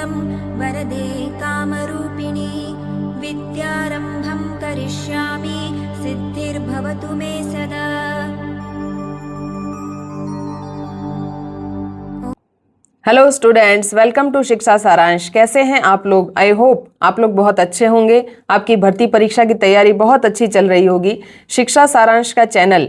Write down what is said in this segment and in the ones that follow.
मङ्गलं वरदे कामरूपिणी विद्यारम्भं करिष्यामि सिद्धिर्भवतु मे सदा। हेलो स्टूडेंट्स, वेलकम टू शिक्षा सारांश। कैसे हैं आप लोग? आई होप आप लोग बहुत अच्छे होंगे। आपकी भर्ती परीक्षा की तैयारी बहुत अच्छी चल रही होगी। शिक्षा सारांश का चैनल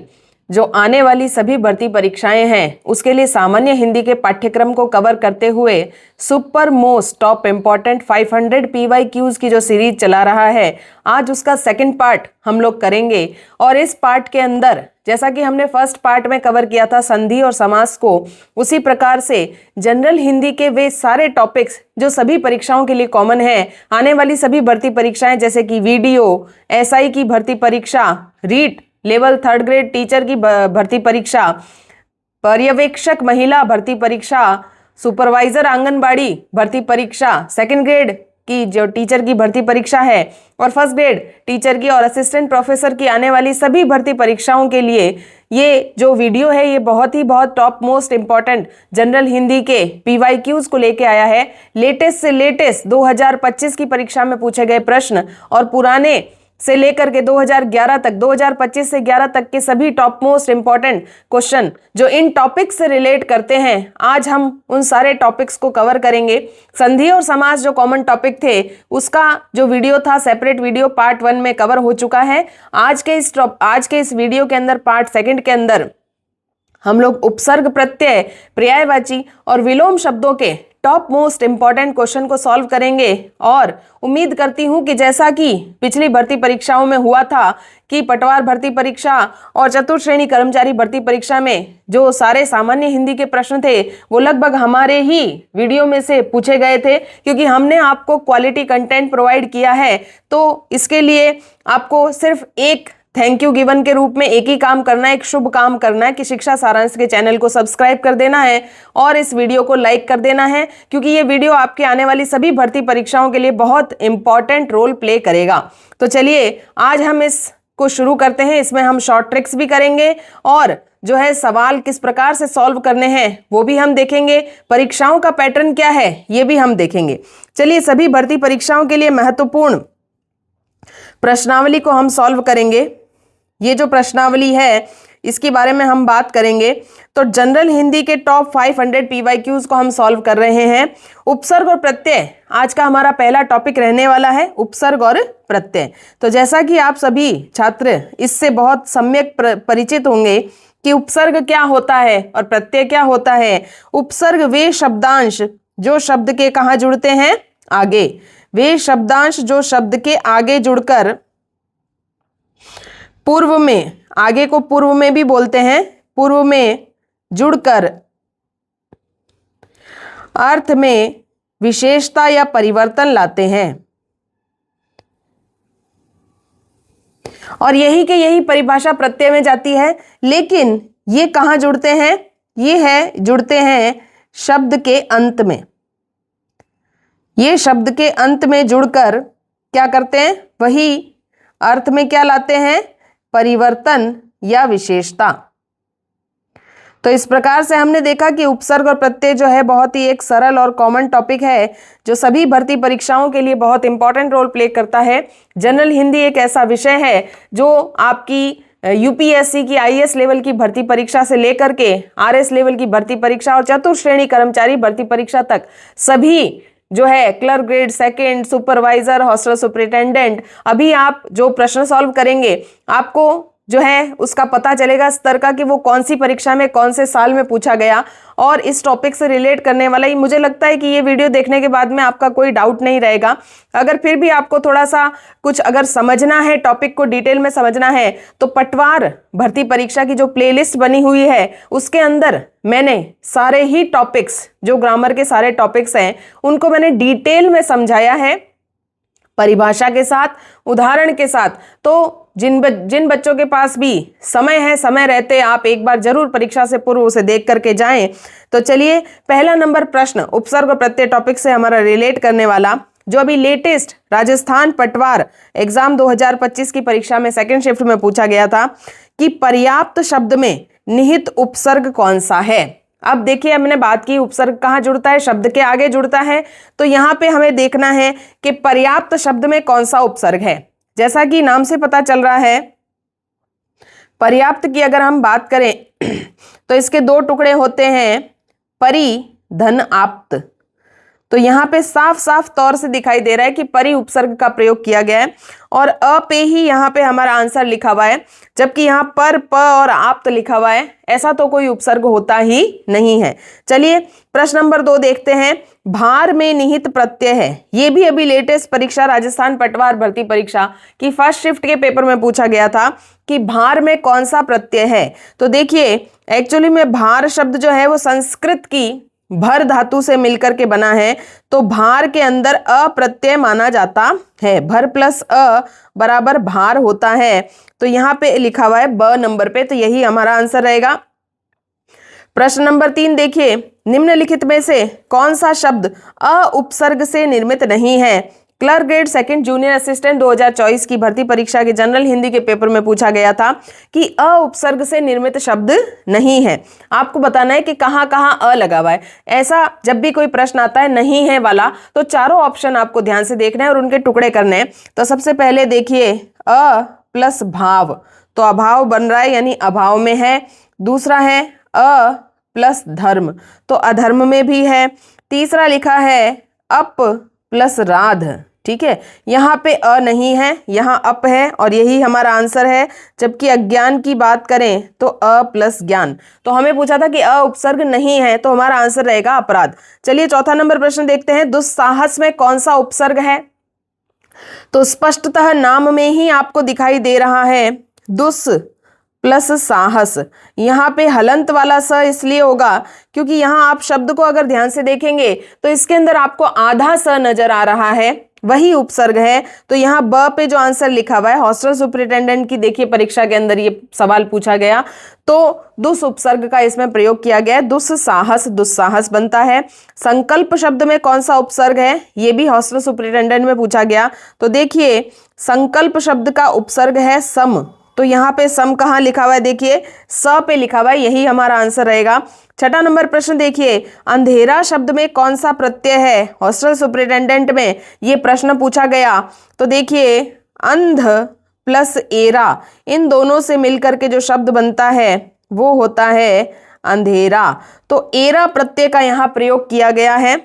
जो आने वाली सभी भर्ती परीक्षाएं हैं उसके लिए सामान्य हिंदी के पाठ्यक्रम को कवर करते हुए super most top important 500 PYQs की जो सीरीज चला रहा है, आज उसका सेकंड पार्ट हम लोग करेंगे। और इस पार्ट के अंदर जैसा कि हमने फर्स्ट पार्ट में कवर किया था संधि और समास को, उसी प्रकार से जनरल हिंदी के वे सारे टॉपिक्स जो सभी परीक्षाओं के लिए कॉमन है, आने वाली सभी भर्ती परीक्षाएं जैसे कि वीडियो, SI की भर्ती परीक्षा, REET level 3rd grade teacher की भर्ती परीक्षा, पर्यवेक्षक महिला भर्ती परीक्षा, सुपरवाइजर आंगनबाड़ी भर्ती परीक्षा, 2nd ग्रेड की जो टीचर की भर्ती परीक्षा है और 1st ग्रेड टीचर की और असिस्टेंट प्रोफेसर की आने वाली सभी भर्ती परीक्षाओं के लिए ये जो वीडियो है ये बहुत top most important general Hindi के PYQs को लेके आया है। लेटेस्ट से लेटेस्ट 2025 की परीक्षा में पूछे गए प्रश्न और पुराने से लेकर के 2011 तक, 2025 से 11 तक के सभी टॉप मोस्ट इंपॉर्टेंट क्वेश्चन जो इन टॉपिक्स से रिलेट करते हैं, आज हम उन सारे टॉपिक्स को कवर करेंगे। संधि और समास जो कॉमन टॉपिक थे उसका जो वीडियो था, सेपरेट वीडियो पार्ट 1 में कवर हो चुका है। आज के इस वीडियो के अंदर पार्ट 2 के अंदर हम लोग उपसर्ग प्रत्यय, पर्यायवाची और विलोम शब्दों के टॉप मोस्ट इंपॉर्टेंट क्वेश्चन को सॉल्व करेंगे। और उम्मीद करती हूं कि जैसा कि पिछली भर्ती परीक्षाओं में हुआ था कि पटवार भर्ती परीक्षा और चतुर्थ श्रेणी कर्मचारी भर्ती परीक्षा में जो सारे सामान्य हिंदी के प्रश्न थे वो लगभग हमारे ही वीडियो में से पूछे गए थे, क्योंकि हमने आपको क्वालिटी कंटेंट प्रोवाइड किया है। तो इसके लिए आपको सिर्फ एक थैंक यू गिवन के रूप में एक ही काम करना है, एक शुभ काम करना है कि शिक्षा सारांश के चैनल को सब्सक्राइब कर देना है और इस वीडियो को लाइक कर देना है, क्योंकि ये वीडियो आपके आने वाली सभी भर्ती परीक्षाओं के लिए बहुत इंपॉर्टेंट रोल प्ले करेगा। तो चलिए आज हम इसको शुरू करते हैं। इसमें हम शॉर्ट ट्रिक्स भी करेंगे और जो है सवाल किस प्रकार से सॉल्व करने हैं वो भी हम देखेंगे। परीक्षाओं का पैटर्न क्या है ये भी हम देखेंगे। चलिए सभी भर्ती परीक्षाओं के लिए महत्वपूर्ण प्रश्नावली को हम सॉल्व करेंगे। ये जो प्रश्नावली है इसके बारे में हम बात करेंगे। तो जनरल हिंदी के टॉप 500 PYQs को हम सॉल्व कर रहे हैं। उपसर्ग और प्रत्यय आज का हमारा पहला टॉपिक रहने वाला है, उपसर्ग और प्रत्यय। तो जैसा कि आप सभी छात्र इससे बहुत सम्यक परिचित होंगे कि उपसर्ग क्या होता है और प्रत्यय क्या होता है। उपसर्ग वे शब्दांश जो शब्द के कहाँ जुड़ते हैं? आगे। वे शब्दांश जो शब्द के आगे जुड़कर पूर्व में, आगे को पूर्व में भी बोलते हैं, पूर्व में जुड़कर अर्थ में विशेषता या परिवर्तन लाते हैं। और यही के यही परिभाषा प्रत्यय में जाती है। लेकिन ये कहाँ जुड़ते हैं? ये है जुड़ते हैं शब्द के अंत में। ये शब्द के अंत में जुड़कर क्या करते हैं? वही अर्थ में क्या लाते हैं? परिवर्तन या विशेषता। तो इस प्रकार से हमने देखा कि उपसर्ग और प्रत्यय जो है बहुत ही एक सरल और कॉमन टॉपिक है जो सभी भर्ती परीक्षाओं के लिए बहुत इंपॉर्टेंट रोल प्ले करता है। जनरल हिंदी एक ऐसा विषय है जो आपकी UPSC की IAS लेवल की भर्ती परीक्षा से लेकर के RS लेवल की भर्ती परीक्षा और चतुर्थ श्रेणी कर्मचारी भर्ती परीक्षा तक सभी जो है clerk grade 2nd, supervisor, hostel superintendent, अभी आप जो प्रश्न सॉल्व करेंगे आपको जो है उसका पता चलेगा स्तर का कि वो कौन सी परीक्षा में कौन से साल में पूछा गया और इस टॉपिक से रिलेट करने वाला ही। मुझे लगता है कि ये वीडियो देखने के बाद में आपका कोई डाउट नहीं रहेगा। अगर फिर भी आपको थोड़ा सा कुछ अगर समझना है, टॉपिक को डिटेल में समझना है, तो पटवार भर्ती परीक्षा की जो प्लेलिस्ट बनी हुई है उसके अंदर मैंने सारे ही टॉपिक्स जो ग्रामर के सारे टॉपिक्स हैं उनको मैंने डिटेल में समझाया है, परिभाषा के साथ, उदाहरण के साथ। तो जिन बच्चों के पास भी समय है, समय रहते आप एक बार जरूर परीक्षा से पूर्व उसे देख करके जाएं। तो चलिए पहला नंबर प्रश्न उपसर्ग और प्रत्यय टॉपिक से हमारा रिलेट करने वाला जो अभी लेटेस्ट राजस्थान पटवार एग्जाम 2025 की परीक्षा में 2nd शिफ्ट में पूछा गया था कि पर्याप्त शब्द में निहित उपसर्ग कौन सा है। अब देखिए हमने बात की उपसर्ग कहाँ जुड़ता है, शब्द के आगे जुड़ता है। तो यहाँ पे हमें देखना है कि पर्याप्त शब्द में कौन सा उपसर्ग है। जैसा कि नाम से पता चल रहा है, पर्याप्त की अगर हम बात करें तो इसके दो टुकड़े होते हैं, परि, धन, आप्त। तो यहाँ पे साफ साफ तौर से दिखाई दे रहा है कि परि उपसर्ग का प्रयोग किया गया है और अ पे ही यहाँ पे हमारा आंसर लिखा हुआ है, जबकि यहाँ पर प और आप्त लिखा हुआ है। ऐसा तो कोई उपसर्ग होता ही नहीं है। चलिए प्रश्न नंबर 2 देखते हैं। भार में निहित प्रत्यय है, ये भी अभी लेटेस्ट परीक्षा राजस्थान पटवार भर्ती परीक्षा की फर्स्ट शिफ्ट के पेपर में पूछा गया था कि भार में कौन सा प्रत्यय है। तो देखिए एक्चुअली में भार शब्द जो है वो संस्कृत की भर धातु से मिलकर के बना है। तो भार के अंदर अ प्रत्यय माना जाता है, भर प्लस अ बराबर भार होता है। तो यहाँ पे लिखा हुआ है ब नंबर पे, तो यही हमारा आंसर रहेगा। प्रश्न नंबर 3 देखिए, निम्नलिखित में से कौन सा शब्द अ उपसर्ग से निर्मित नहीं है। Clerk grade 2nd junior assistant 2024 की भर्ती परीक्षा के जनरल हिंदी के पेपर में पूछा गया था कि अ उपसर्ग से निर्मित शब्द नहीं है। आपको बताना है कि कहाँ कहाँ अ लगा हुआ है। ऐसा जब भी कोई प्रश्न आता है नहीं है वाला, तो चारों ऑप्शन आपको ध्यान से देखना है और उनके टुकड़े करने हैं। तो सबसे पहले देखिए अ प्लस भाव, तो अभाव बन रहा है यानी अभाव में है। दूसरा है अ प्लस धर्म, तो अधर्म में भी है। तीसरा लिखा है अप प्लस राध, ठीक है, यहाँ पे अ नहीं है, यहाँ अप है और यही हमारा आंसर है। जबकि अज्ञान की बात करें तो अ प्लस ज्ञान। तो हमें पूछा था कि अ उपसर्ग नहीं है, तो हमारा आंसर रहेगा अपराध। चलिए चौथा नंबर प्रश्न देखते हैं। दुस्साहस में कौन सा उपसर्ग है। तो स्पष्टतः नाम में ही आपको दिखाई दे रहा है दुस प्लस साहस। यहाँ पे हलंत वाला स इसलिए होगा क्योंकि यहाँ आप शब्द को अगर ध्यान से देखेंगे तो इसके अंदर आपको आधा स नजर आ रहा है, वही उपसर्ग है। तो यहाँ ब पे जो आंसर लिखा हुआ है, हॉस्टल सुपरिटेंडेंट की देखिए परीक्षा के अंदर ये सवाल पूछा गया, तो दुस उपसर्ग का इसमें प्रयोग किया गया है, दुस्साहस, दुस्साहस बनता है। संकल्प शब्द में कौन सा उपसर्ग है, ये भी हॉस्टल सुपरिटेंडेंट में पूछा गया। तो देखिए संकल्प शब्द का उपसर्ग है सम, तो यहाँ पे सम कहाँ लिखा हुआ है, देखिए स पे लिखा हुआ है, यही हमारा आंसर रहेगा। छठा नंबर प्रश्न देखिए, अंधेरा शब्द में कौन सा प्रत्यय है। हॉस्टल सुपरिटेंडेंट में ये प्रश्न पूछा गया। तो देखिए अंध प्लस एरा, इन दोनों से मिलकर के जो शब्द बनता है वो होता है अंधेरा। तो एरा प्रत्यय का यहाँ प्रयोग किया गया है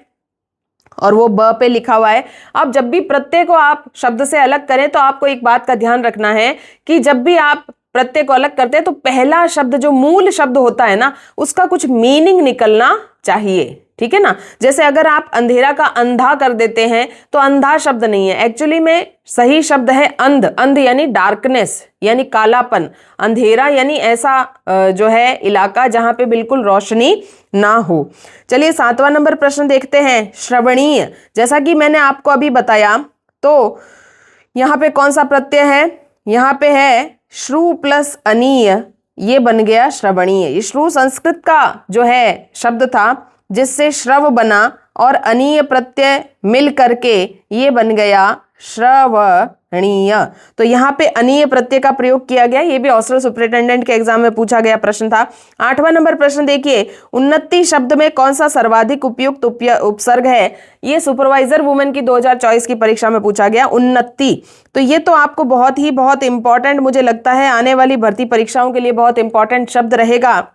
और वो ब पे लिखा हुआ है। अब जब भी प्रत्यय को आप शब्द से अलग करें तो आपको एक बात का ध्यान रखना है कि जब भी आप प्रत्यय को अलग करते हैं तो पहला शब्द जो मूल शब्द होता है ना, उसका कुछ मीनिंग निकलना चाहिए, ठीक है ना। जैसे अगर आप अंधेरा का अंधा कर देते हैं तो अंधा शब्द नहीं है, एक्चुअली में सही शब्द है अंध। अंध यानी डार्कनेस यानी कालापन, अंधेरा यानी ऐसा जो है इलाका जहां पे बिल्कुल रोशनी ना हो। चलिए 7वां नंबर प्रश्न देखते हैं। श्रवणीय, जैसा कि मैंने आपको अभी बताया, तो यहाँ पे कौन सा प्रत्यय है, यहाँ पे है श्रु प्लस अनीय, ये बन गया श्रवणीय। ये श्रु संस्कृत का जो है शब्द था जिससे श्रव बना और अनीय प्रत्यय मिल करके ये बन गया श्रवणीय। तो यहाँ पे अनीय प्रत्यय का प्रयोग किया गया, ये भी हॉस्टल सुपरिटेंडेंट के एग्जाम में पूछा गया प्रश्न था। 8वां नंबर प्रश्न देखिए, उन्नति शब्द में कौन सा सर्वाधिक उपयुक्त उपसर्ग है। ये सुपरवाइजर वुमेन की 2024 की परीक्षा में पूछा गया उन्नति। तो ये तो आपको बहुत इंपॉर्टेंट मुझे लगता है, आने वाली भर्ती परीक्षाओं के लिए बहुत इंपॉर्टेंट शब्द रहेगा।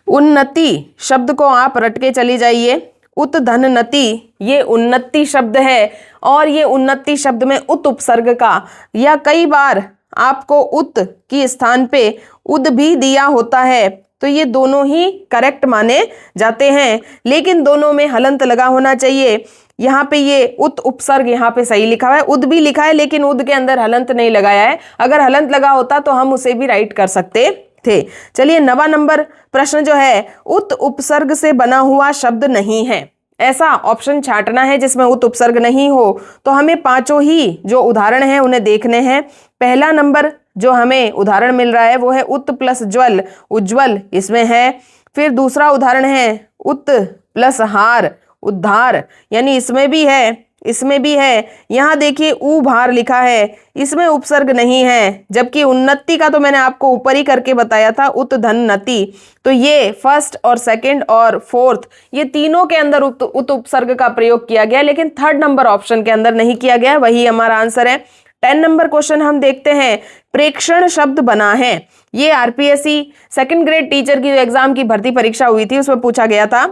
उन्नति शब्द को आप रट के चली जाइए। उत धन नति, ये उन्नति शब्द है और ये उन्नति शब्द में उत उपसर्ग का या कई बार आपको उत की स्थान पे उद भी दिया होता है, तो ये दोनों ही करेक्ट माने जाते हैं, लेकिन दोनों में हलंत लगा होना चाहिए। यहाँ पे ये उत उपसर्ग यहाँ पे सही लिखा हुआ है, उद भी लिखा है लेकिन उद के अंदर हलंत नहीं लगाया है। अगर हलंत लगा होता तो हम उसे भी राइट कर सकते थे। चलिए 9वां नंबर प्रश्न जो है, उत उपसर्ग से बना हुआ शब्द नहीं है। ऐसा ऑप्शन छांटना है जिसमें उत उपसर्ग नहीं हो। तो हमें पांचों ही जो उदाहरण हैं उन्हें देखने हैं। पहला नंबर जो हमें उदाहरण मिल रहा है वो है उत प्लस ज्वल, उज्ज्वल इसमें है। फिर दूसरा उदाहरण है उत प्लस हार, उद्धार, यानी इसमें भी है। इसमें भी है। यहाँ देखिए ऊ भार लिखा है, इसमें उपसर्ग नहीं है, जबकि उन्नति का तो मैंने आपको ऊपर ही करके बताया था, उत धन नति। तो ये फर्स्ट और सेकंड और फोर्थ ये तीनों के अंदर उत उपसर्ग का प्रयोग किया गया, लेकिन थर्ड नंबर ऑप्शन के अंदर नहीं किया गया, वही हमारा आंसर है। 10 नंबर क्वेश्चन हम देखते हैं। प्रेक्षण शब्द बना है, ये आरपीएससी सेकंड ग्रेड टीचर की जो एग्जाम की भर्ती परीक्षा हुई थी उसमें पूछा गया था।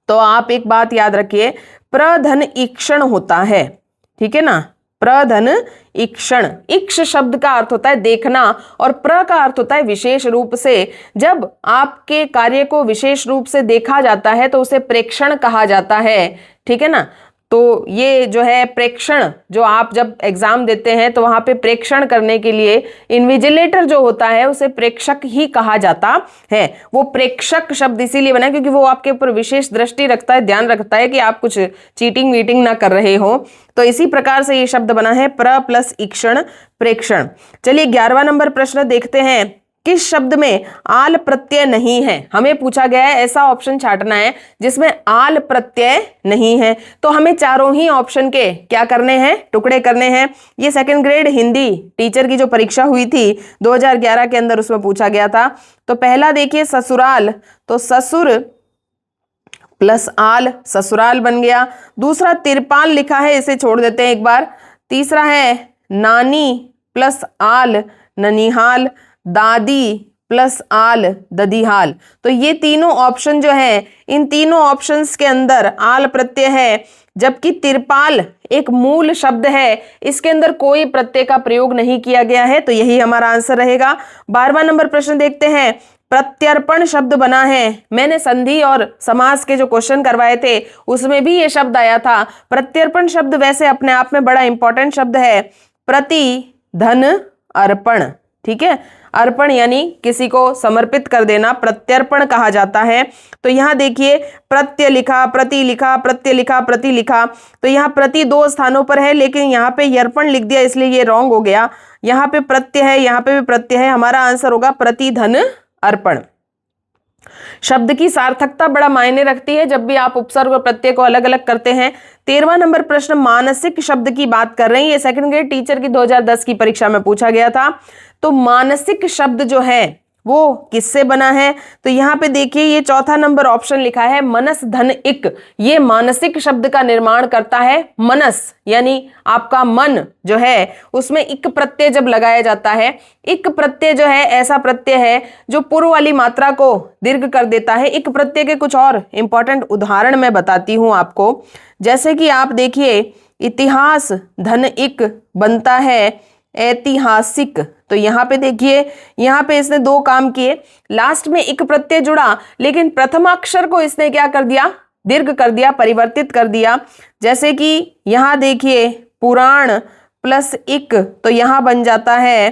तो आप एक बात याद रखिए, प्रधन ईक्षण होता है, ठीक है ना, प्रधन ईक्षण। इक्ष शब्द का अर्थ होता है देखना और प्र का अर्थ होता है विशेष रूप से। जब आपके कार्य को विशेष रूप से देखा जाता है तो उसे प्रेक्षण कहा जाता है, ठीक है ना। तो ये जो है प्रेक्षण, जो आप जब एग्जाम देते हैं तो वहां पे प्रेक्षण करने के लिए इन्विजिलेटर जो होता है उसे प्रेक्षक ही कहा जाता है। वो प्रेक्षक शब्द इसीलिए बना है क्योंकि वो आपके ऊपर विशेष दृष्टि रखता है, ध्यान रखता है कि आप कुछ चीटिंग वीटिंग ना कर रहे हो। तो इसी प्रकार से ये शब्द बना है, प्र प्लस ईक्षण, प्रेक्षण। चलिए 11वां नंबर प्रश्न देखते हैं। किस शब्द में आल प्रत्यय नहीं है? हमें पूछा गया है ऐसा ऑप्शन छांटना है जिसमें आल प्रत्यय नहीं है। तो हमें चारों ही ऑप्शन के क्या करने हैं, टुकड़े करने हैं। ये सेकंड ग्रेड हिंदी टीचर की जो परीक्षा हुई थी 2011 के अंदर, उसमें पूछा गया था। तो पहला देखिए ससुराल, तो ससुर प्लस आल ससुराल बन गया। दूसरा तिरपाल लिखा है, इसे छोड़ देते हैं एक बार। तीसरा है नानी प्लस आल ननिहाल, दादी प्लस आल ददीहाल। तो ये तीनों ऑप्शन जो है, इन तीनों ऑप्शंस के अंदर आल प्रत्यय है, जबकि तिरपाल एक मूल शब्द है, इसके अंदर कोई प्रत्यय का प्रयोग नहीं किया गया है। तो यही हमारा आंसर रहेगा। 12वां नंबर प्रश्न देखते हैं। प्रत्यर्पण शब्द बना है, मैंने संधि और समास के जो क्वेश्चन करवाए थे उसमें भी ये शब्द आया था। प्रत्यर्पण शब्द वैसे अपने आप में बड़ा इंपॉर्टेंट शब्द है। प्रति धन अर्पण, ठीक है, अर्पण यानी किसी को समर्पित कर देना, प्रत्यर्पण कहा जाता है। तो यहाँ देखिए प्रत्यय लिखा, प्रति लिखा, प्रत्यय लिखा, प्रति लिखा। तो यहाँ प्रति 2 स्थानों पर है, लेकिन यहाँ पे यर्पण लिख दिया इसलिए ये रॉन्ग हो गया। यहाँ पे प्रत्यय है, यहाँ पे भी प्रत्यय है, हमारा आंसर होगा प्रति धन अर्पण। शब्द की सार्थकता बड़ा मायने रखती है जब भी आप उपसर्ग और प्रत्यय को अलग अलग करते हैं। 13वां नंबर प्रश्न मानसिक शब्द की बात कर रहे हैं, ये सेकंड ग्रेड टीचर की 2010 की परीक्षा में पूछा गया था। तो मानसिक शब्द जो है वो किससे बना है? तो यहाँ पे देखिए ये चौथा नंबर ऑप्शन लिखा है मनस धन इक, ये मानसिक शब्द का निर्माण करता है। मनस यानी आपका मन जो है, उसमें इक प्रत्यय जब लगाया जाता है, इक प्रत्यय जो है ऐसा प्रत्यय है जो पूर्व वाली मात्रा को दीर्घ कर देता है। इक प्रत्यय के कुछ और इंपॉर्टेंट उदाहरण मैं बताती हूं आपको, जैसे कि आप देखिए इतिहास धन इक बनता है ऐतिहासिक। तो यहाँ पे देखिए, यहाँ पे इसने 2 काम किए, लास्ट में इक प्रत्यय जुड़ा, लेकिन प्रथम अक्षर को इसने क्या कर दिया, दीर्घ कर दिया, परिवर्तित कर दिया। जैसे कि यहाँ देखिए पुराण प्लस इक, तो यहाँ बन जाता है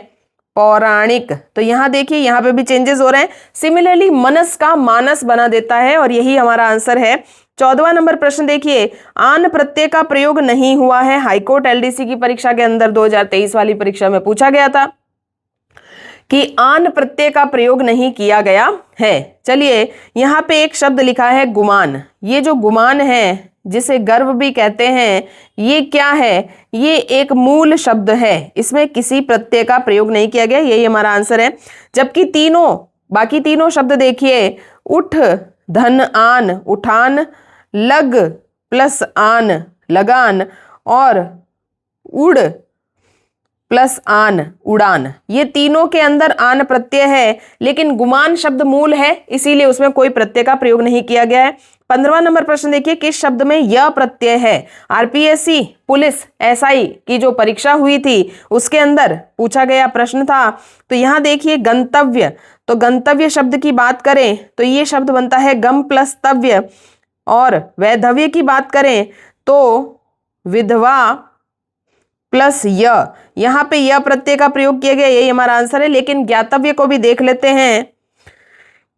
पौराणिक। तो यहाँ देखिए यहाँ पे भी चेंजेस हो रहे हैं। सिमिलरली मनस का मानस बना देता है और यही हमारा आंसर है। 14वां नंबर प्रश्न देखिए, आन प्रत्यय का प्रयोग नहीं हुआ है। हाईकोर्ट एलडीसी की परीक्षा के अंदर 2023 वाली परीक्षा में पूछा गया था कि आन प्रत्यय का प्रयोग नहीं किया गया है। चलिए यहाँ पे एक शब्द लिखा है गुमान। ये जो गुमान है, जिसे गर्व भी कहते हैं, ये क्या है? ये एक मूल शब्द है, इसमें किसी प्रत्यय का प्रयोग नहीं किया गया, यही हमारा आंसर है। जबकि बाकी तीनों शब्द देखिए, उठ धन आन उठान, लग प्लस आन लगान, और उड़ प्लस आन उड़ान, ये तीनों के अंदर आन प्रत्यय है, लेकिन गुमान शब्द मूल है, इसीलिए उसमें कोई प्रत्यय का प्रयोग नहीं किया गया है। 15वां नंबर प्रश्न देखिए, किस शब्द में य प्रत्यय है? आरपीएससी पुलिस एसआई की जो परीक्षा हुई थी उसके अंदर पूछा गया प्रश्न था। तो यहाँ देखिए गंतव्य, तो गंतव्य शब्द की बात करें तो ये शब्द बनता है गम प्लस तव्य, और वैधव्य की बात करें तो विधवा प्लस य, यहाँ पे य प्रत्यय का प्रयोग किया गया, यही हमारा आंसर है। लेकिन ज्ञातव्य को भी देख लेते हैं,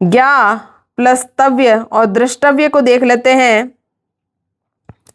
ज्ञा प्लस तव्य, और दृष्टव्य को देख लेते हैं,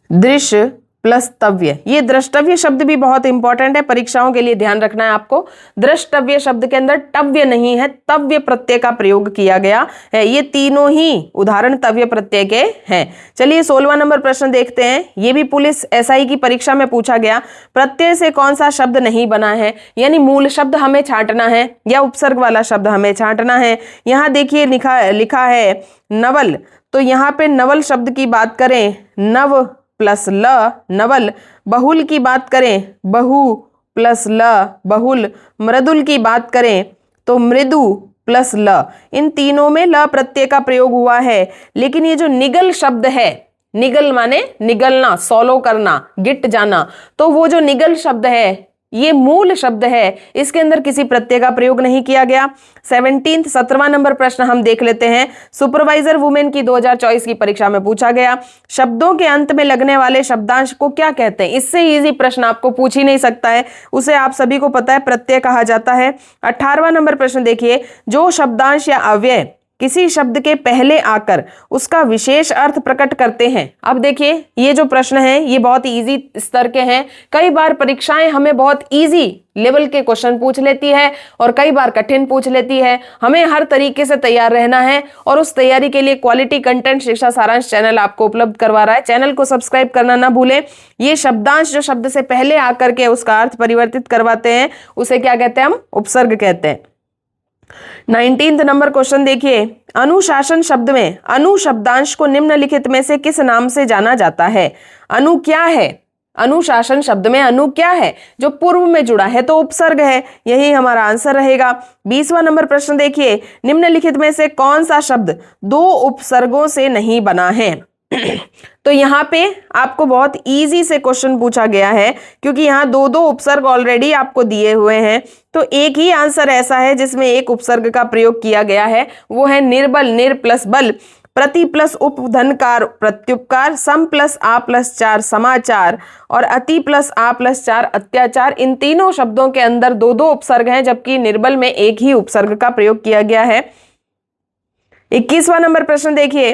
दृश्य प्लस तव्य। ये द्रष्टव्य शब्द भी बहुत इंपॉर्टेंट है, परीक्षाओं के लिए ध्यान रखना है आपको। द्रष्टव्य शब्द के अंदर टव्य नहीं है, तव्य प्रत्यय का प्रयोग किया गया है। ये तीनों ही उदाहरण तव्य प्रत्यय के हैं। चलिए 16वां नंबर प्रश्न देखते हैं। ये भी पुलिस एसआई की परीक्षा में पूछा गया। प्रत्यय से कौन सा शब्द नहीं बना है, यानी मूल शब्द हमें छांटना है या उपसर्ग वाला शब्द हमें छांटना है। यहां देखिए लिखा है नवल, तो यहाँ पे नवल शब्द की बात करें, नव प्लस ल नवल। बहुल की बात करें, बहु प्लस ल बहुल। मृदुल की बात करें तो मृदु प्लस ल। इन तीनों में ल प्रत्यय का प्रयोग हुआ है। लेकिन ये जो निगल शब्द है, निगल माने निगलना, सॉलो करना, गिट जाना, तो वो जो निगल शब्द है ये मूल शब्द है, इसके अंदर किसी प्रत्यय का प्रयोग नहीं किया गया। 17वां नंबर प्रश्न हम देख लेते हैं। सुपरवाइजर वुमेन की 2024 की परीक्षा में पूछा गया, शब्दों के अंत में लगने वाले शब्दांश को क्या कहते हैं। इससे इजी प्रश्न आपको पूछ ही नहीं सकता है, उसे आप सभी को पता है, प्रत्यय कहा जाता है। 18वां नंबर प्रश्न देखिए, जो शब्दांश या अव्यय किसी शब्द के पहले आकर उसका विशेष अर्थ प्रकट करते हैं। अब देखिए ये जो प्रश्न है ये बहुत इजी स्तर के हैं। कई बार परीक्षाएं हमें बहुत इजी लेवल के क्वेश्चन पूछ लेती है और कई बार कठिन पूछ लेती है। हमें हर तरीके से तैयार रहना है और उस तैयारी के लिए क्वालिटी कंटेंट शिक्षा सारांश चैनल आपको उपलब्ध करवा रहा है। चैनल को सब्सक्राइब करना ना भूलें। ये शब्दांश जो शब्द से पहले आकर के उसका अर्थ परिवर्तित करवाते हैं उसे क्या कहते हैं, हम उपसर्ग कहते हैं। 19वां नंबर क्वेश्चन देखिए, अनुशासन शब्द में अनु शब्दांश को निम्नलिखित में से किस नाम से जाना जाता है। अनु क्या है, अनुशासन शब्द में अनु क्या है, जो पूर्व में जुड़ा है तो उपसर्ग है, यही हमारा आंसर रहेगा। 20वां नंबर प्रश्न देखिए, निम्नलिखित में से कौन सा शब्द दो उपसर्गों से नहीं बना है। तो यहाँ पे आपको बहुत इजी से क्वेश्चन पूछा गया है, क्योंकि यहाँ दो दो उपसर्ग ऑलरेडी आपको दिए हुए हैं। तो एक ही आंसर ऐसा है जिसमें एक उपसर्ग का प्रयोग किया गया है, वो है निर्बल, निर प्लस बल, प्रति प्लस उपधनकार प्रत्युपकार, सम प्लस आ प्लस चार समाचार और अति प्लस आ प्लस चार अत्याचार। इन तीनों शब्दों के अंदर दो दो उपसर्ग हैं, जबकि निर्बल में एक ही उपसर्ग का प्रयोग किया गया है। 21वां नंबर प्रश्न देखिए,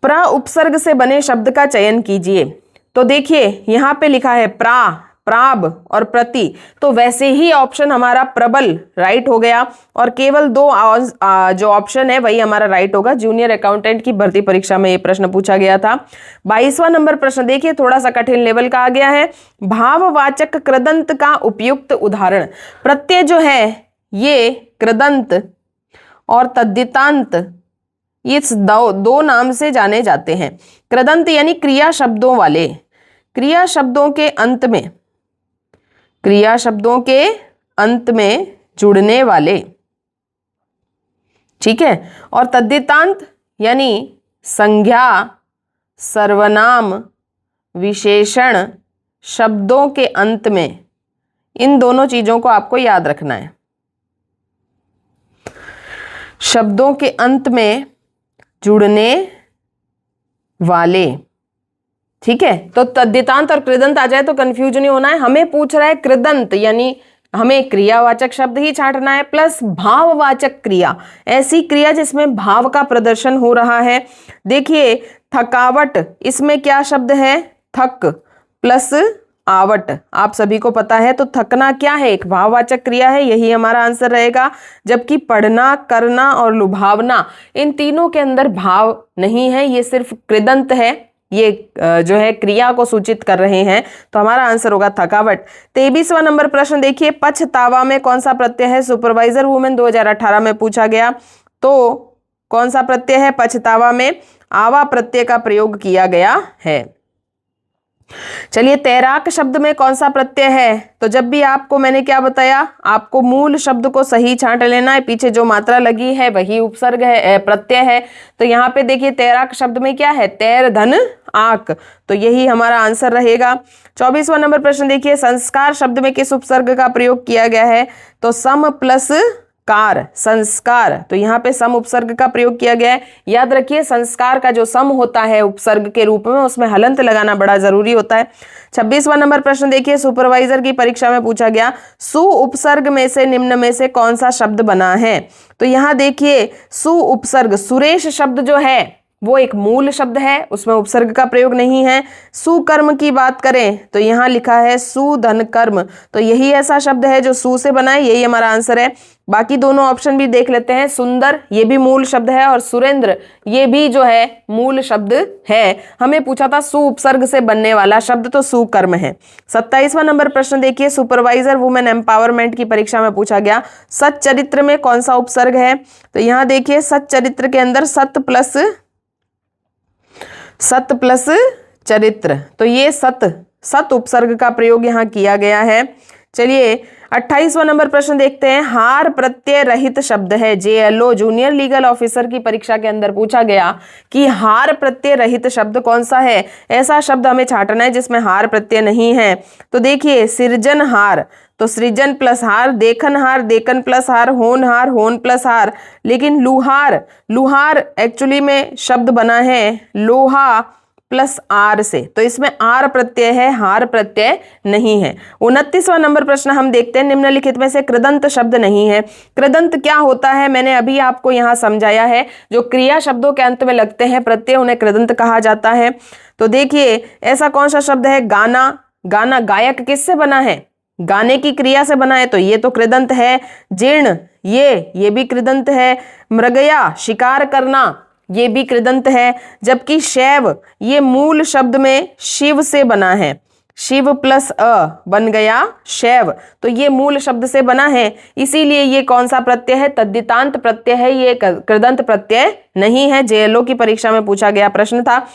प्र उपसर्ग से बने शब्द का चयन कीजिए। तो देखिए यहां पे लिखा है प्रा, प्राब और प्रति, तो वैसे ही ऑप्शन हमारा प्रबल राइट हो गया और केवल दो जो ऑप्शन है वही हमारा राइट होगा। जूनियर अकाउंटेंट की भर्ती परीक्षा में ये प्रश्न पूछा गया था। 22वां नंबर प्रश्न देखिए, थोड़ा सा कठिन लेवल का आ गया है। भाववाचक कृदंत का उपयुक्त उदाहरण। प्रत्यय जो है ये कृदंत और तद्धितांत, ये दो नाम से जाने जाते हैं। कृदंत यानी क्रिया शब्दों वाले, क्रिया शब्दों के अंत में, क्रिया शब्दों के अंत में जुड़ने वाले, ठीक है। और तद्धितांत यानी संज्ञा, सर्वनाम, विशेषण शब्दों के अंत में। इन दोनों चीजों को आपको याद रखना है। शब्दों के अंत में जुड़ने वाले, ठीक है। तो तद्धितांत और कृदंत आ जाए तो कंफ्यूज नहीं होना है। हमें पूछ रहा है कृदंत, यानी हमें क्रियावाचक शब्द ही छांटना है, प्लस भाववाचक क्रिया, ऐसी क्रिया जिसमें भाव का प्रदर्शन हो रहा है। देखिए थकावट, इसमें क्या शब्द है, थक प्लस आवट, आप सभी को पता है। तो थकना क्या है, एक भाववाचक क्रिया है, यही हमारा आंसर रहेगा। जबकि पढ़ना, करना और लुभावना, इन तीनों के अंदर भाव नहीं है, ये सिर्फ कृदंत है, ये जो है क्रिया को सूचित कर रहे हैं। तो हमारा आंसर होगा थकावट। 23वां नंबर प्रश्न देखिए, पछतावा में कौन सा प्रत्यय है। सुपरवाइजर वुमेन 2018 में पूछा गया, तो कौन सा प्रत्यय है पछतावा में, आवा प्रत्यय का प्रयोग किया गया है। चलिए तैराक शब्द में कौन सा प्रत्यय है। तो जब भी आपको मैंने क्या बताया, आपको मूल शब्द को सही छांट लेना है, पीछे जो मात्रा लगी है वही उपसर्ग है, प्रत्यय है। तो यहाँ पे देखिए तैराक शब्द में क्या है, तैर धन आक, तो यही हमारा आंसर रहेगा। 24वां नंबर प्रश्न देखिए, संस्कार शब्द में किस उपसर्ग का प्रयोग किया गया है। तो सम प्लस कार, संस्कार, तो यहाँ पे सम उपसर्ग का प्रयोग किया गया है। याद रखिए संस्कार का जो सम होता है उपसर्ग के रूप में, उसमें हलंत लगाना बड़ा जरूरी होता है। 26वां नंबर प्रश्न देखिए, सुपरवाइजर की परीक्षा में पूछा गया, सु उपसर्ग में से निम्न में से कौन सा शब्द बना है। तो यहाँ देखिए सु उपसर्ग, सुरेश शब्द जो है वो एक मूल शब्द है, उसमें उपसर्ग का प्रयोग नहीं है। सुकर्म की बात करें तो यहाँ लिखा है सुधन कर्म, तो यही ऐसा शब्द है जो सु से बना है, यही हमारा आंसर है। बाकी दोनों ऑप्शन भी देख लेते हैं। सुंदर ये भी मूल शब्द है और सुरेंद्र ये भी जो है मूल शब्द है। हमें पूछा था सु उपसर्ग से बनने वाला शब्द, तो सुकर्म है। 27वां नंबर प्रश्न देखिए, सुपरवाइजर वुमेन एम्पावरमेंट की परीक्षा में पूछा गया सच्चरित्र में कौन सा उपसर्ग है। तो यहाँ देखिए सच्चरित्र के अंदर सत प्लस चरित्र, तो ये सत उपसर्ग का प्रयोग यहाँ किया गया है। चलिए 28वां नंबर प्रश्न देखते हैं। हार प्रत्यय रहित शब्द है, JLO जूनियर लीगल ऑफिसर की परीक्षा के अंदर पूछा गया कि हार प्रत्यय रहित शब्द कौन सा है। ऐसा शब्द हमें छांटना है जिसमें हार प्रत्यय नहीं है। तो देखिए सृजनहार, तो सृजन प्लस हार, देखनहार, देखन प्लस हार, होनहार, होन प्लस हार। लेकिन लुहार एक्चुअली में शब्द बना है लोहा प्लस आर से, तो इसमें आर प्रत्यय है, हार प्रत्यय नहीं है। 29वां नंबर प्रश्न हम देखते हैं, निम्नलिखित में से कृदंत शब्द नहीं है। कृदंत क्या होता है मैंने अभी आपको यहाँ समझाया है। जो क्रिया शब्दों के अंत में लगते हैं प्रत्यय उन्हें कृदंत कहा जाता है। तो देखिए ऐसा कौन सा शब्द है, गाना गायक किससे बना है, गाने की क्रिया से बना है, तो ये तो कृदंत है। जीर्ण ये भी कृदंत है। मृगया शिकार करना, ये भी कृदंत है। जबकि शैव ये मूल शब्द में शिव से बना है, शिव प्लस अ बन गया शैव, तो ये मूल शब्द से बना है, इसीलिए ये कौन सा प्रत्यय है, तद्धितांत प्रत्यय है, ये कृदंत प्रत्यय नहीं है। JLO की परीक्षा में पूछा गया प्रश्न था।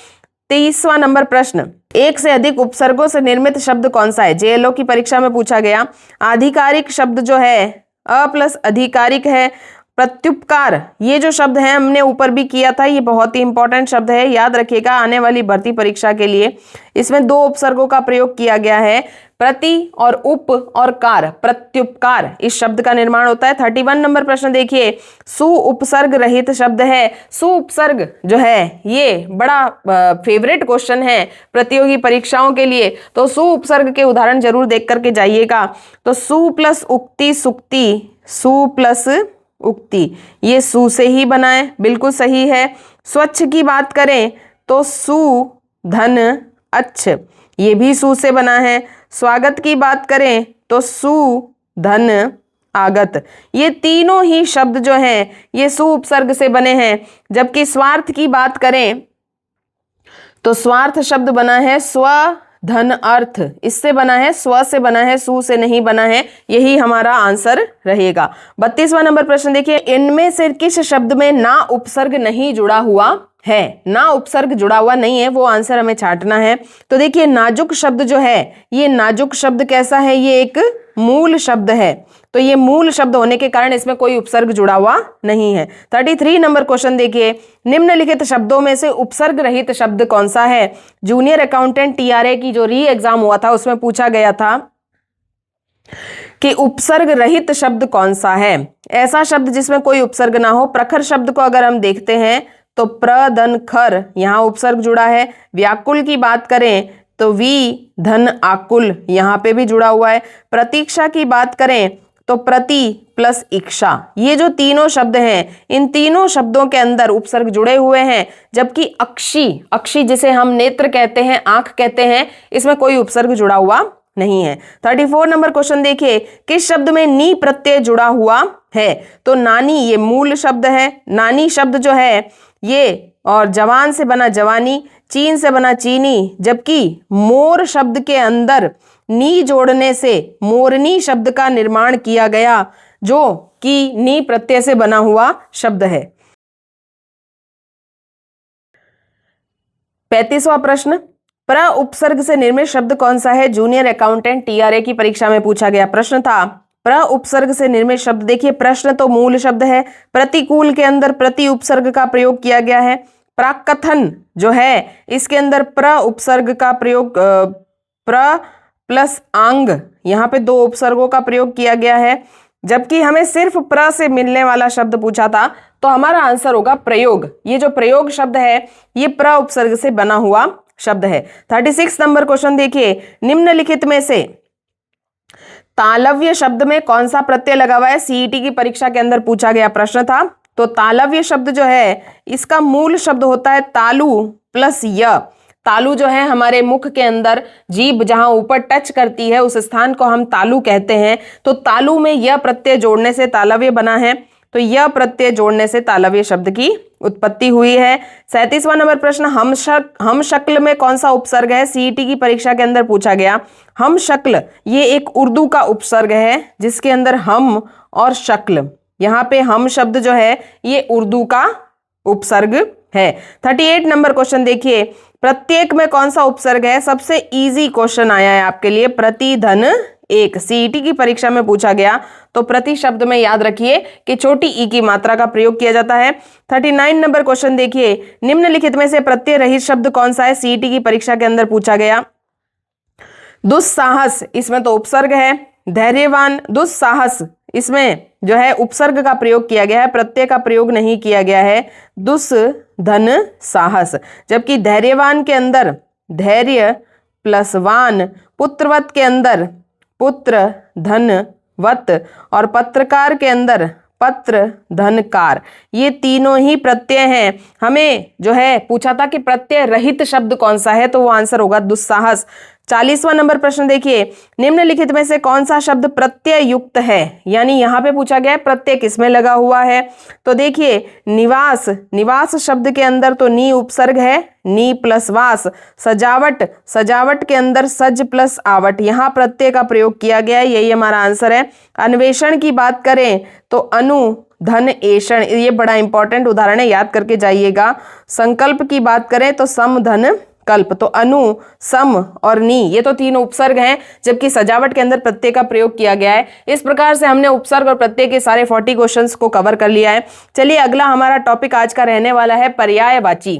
23वां नंबर प्रश्न, एक से अधिक उपसर्गों से निर्मित शब्द कौन सा है। JLO की परीक्षा में पूछा गया। आधिकारिक शब्द जो है अ प्लस अधिकारिक है। प्रत्युपकार ये जो शब्द है हमने ऊपर भी किया था, ये बहुत ही इंपॉर्टेंट शब्द है, याद रखिएगा आने वाली भर्ती परीक्षा के लिए। इसमें दो उपसर्गों का प्रयोग किया गया है, प्रति और उप और कार, प्रत्युपकार इस शब्द का निर्माण होता है। 31 नंबर प्रश्न देखिए, सु उपसर्ग रहित शब्द है। सु उपसर्ग जो है ये बड़ा फेवरेट क्वेश्चन है प्रतियोगी परीक्षाओं के लिए, तो सु उपसर्ग के उदाहरण जरूर देख करके जाइएगा। तो सु प्लस उक्ति सुक्ति, सु प्लस उक्ति ये सु से ही बना है, बिल्कुल सही है। स्वच्छ की बात करें तो सु धन अच्छ, ये भी सु से बना है। स्वागत की बात करें तो सु धन आगत, ये तीनों ही शब्द जो हैं ये सु उपसर्ग से बने हैं। जबकि स्वार्थ की बात करें तो स्वार्थ शब्द बना है स्व धन अर्थ, इससे बना है, स्व से बना है, सु से नहीं बना है, यही हमारा आंसर रहेगा। 32वां नंबर प्रश्न देखिए, इनमें से किस शब्द में ना उपसर्ग नहीं जुड़ा हुआ है। ना उपसर्ग जुड़ा हुआ नहीं है, वो आंसर हमें छांटना है। तो देखिए नाजुक शब्द जो है, ये नाजुक शब्द कैसा है, ये एक मूल शब्द है, तो ये मूल शब्द होने के कारण इसमें कोई उपसर्ग जुड़ा हुआ नहीं है। 33 नंबर क्वेश्चन देखिए, निम्नलिखित शब्दों में से उपसर्ग रहित शब्द कौन सा है। जूनियर अकाउंटेंट TRA की जो री एग्जाम हुआ था उसमें पूछा गया था कि उपसर्ग रहित शब्द कौन सा है। ऐसा शब्द जिसमें कोई उपसर्ग ना हो। प्रखर शब्द को अगर हम देखते हैं तो प्र धन खर, यहाँ उपसर्ग जुड़ा है। व्याकुल की बात करें तो वी धन आकुल, यहाँ पे भी जुड़ा हुआ है। प्रतीक्षा की बात करें तो प्रति प्लस इक्षा, ये जो तीनों शब्द हैं इन तीनों शब्दों के अंदर उपसर्ग जुड़े हुए हैं। जबकि अक्षी जिसे हम नेत्र कहते हैं, आंख कहते हैं, इसमें कोई उपसर्ग जुड़ा हुआ नहीं है। 34 नंबर क्वेश्चन देखिए, किस शब्द में नी प्रत्यय जुड़ा हुआ है। तो नानी ये मूल शब्द है, नानी शब्द जो है ये, और जवान से बना जवानी, चीन से बना चीनी। जबकि मोर शब्द के अंदर नी जोड़ने से मोरनी शब्द का निर्माण किया गया, जो कि नी प्रत्यय से बना हुआ शब्द है। 35वां प्रश्न, प्र उपसर्ग से निर्मित शब्द कौन सा है। जूनियर अकाउंटेंट TRA की परीक्षा में पूछा गया प्रश्न था। प्र उपसर्ग से निर्मित शब्द, देखिए प्रश्न तो मूल शब्द है, प्रतिकूल के अंदर प्रति उपसर्ग का प्रयोग किया गया है। प्राकथन जो है इसके अंदर प्र उपसर्ग का प्रयोग, प्र प्लस आंग, यहाँ पे दो उपसर्गों का प्रयोग किया गया है। जबकि हमें सिर्फ प्र से मिलने वाला शब्द पूछा था, तो हमारा आंसर होगा प्रयोग। ये जो प्रयोग शब्द है ये प्र उपसर्ग से बना हुआ शब्द है। 36 नंबर क्वेश्चन देखिए, निम्नलिखित में से तालव्य शब्द में कौन सा प्रत्यय लगा हुआ है। CET की परीक्षा के अंदर पूछा गया प्रश्न था। तो तालव्य शब्द जो है इसका मूल शब्द होता है तालु प्लस य। तालु जो है हमारे मुख के अंदर जीभ जहां ऊपर टच करती है उस स्थान को हम तालु कहते हैं। तो तालु में य प्रत्यय जोड़ने से तालव्य बना है, तो यह प्रत्यय जोड़ने से तालव्य शब्द की उत्पत्ति हुई है। 37वां नंबर प्रश्न, हम शक्ल में कौन सा उपसर्ग है? सीईटी की परीक्षा के अंदर पूछा गया। हम शक्ल ये एक उर्दू का उपसर्ग है जिसके अंदर हम और शक्ल, यहाँ पे हम शब्द जो है ये उर्दू का उपसर्ग है। 38 नंबर क्वेश्चन देखिए, प्रत्येक में कौन सा उपसर्ग है? सबसे इजी क्वेश्चन आया है आपके लिए, प्रति धन एक, सीईटी की परीक्षा में पूछा गया। तो प्रति शब्द में याद रखिए कि छोटी ई की मात्रा का प्रयोग किया जाता है। 39 नंबर क्वेश्चन देखिए, निम्नलिखित में से प्रत्यय रहित शब्द कौन सा है? सीईटी की परीक्षा के अंदर पूछा गया। दुस्साहस, इसमें तो उपसर्ग है। धैर्यवान, दुस्साहस, इसमें जो है उपसर्ग का प्रयोग किया गया है, प्रत्यय का प्रयोग नहीं किया गया है। दुस धन साहस, जबकि धैर्यवान के अंदर धैर्य प्लस वान, पुत्रवत के अंदर पुत्र धन वत, और पत्रकार के अंदर पत्र धनकार, ये तीनों ही प्रत्यय हैं। हमें जो है पूछा था कि प्रत्यय रहित शब्द कौन सा है, तो वो आंसर होगा दुस्साहस। 40वां नंबर प्रश्न देखिए, निम्नलिखित में से कौन सा शब्द प्रत्यय युक्त है? यानी यहाँ पे पूछा गया है प्रत्यय किसमें लगा हुआ है। तो देखिए निवास, निवास शब्द के अंदर तो नी उपसर्ग है, नी प्लस वास। सजावट, सजावट के अंदर सज प्लस आवट, यहाँ प्रत्यय का प्रयोग किया गया है, यही हमारा आंसर है। अन्वेषण की बात करें तो अनु धन एषण, ये बड़ा इंपॉर्टेंट उदाहरण है, याद करके जाइएगा। संकल्प की बात करें तो सम धन कल्प, तो अनु, सम और नी ये तो तीनों उपसर्ग हैं, जबकि सजावट के अंदर प्रत्यय का प्रयोग किया गया है। इस प्रकार से हमने उपसर्ग और प्रत्यय के सारे 40 क्वेश्चंस को कवर कर लिया है। चलिए अगला हमारा टॉपिक आज का रहने वाला है पर्यायवाची।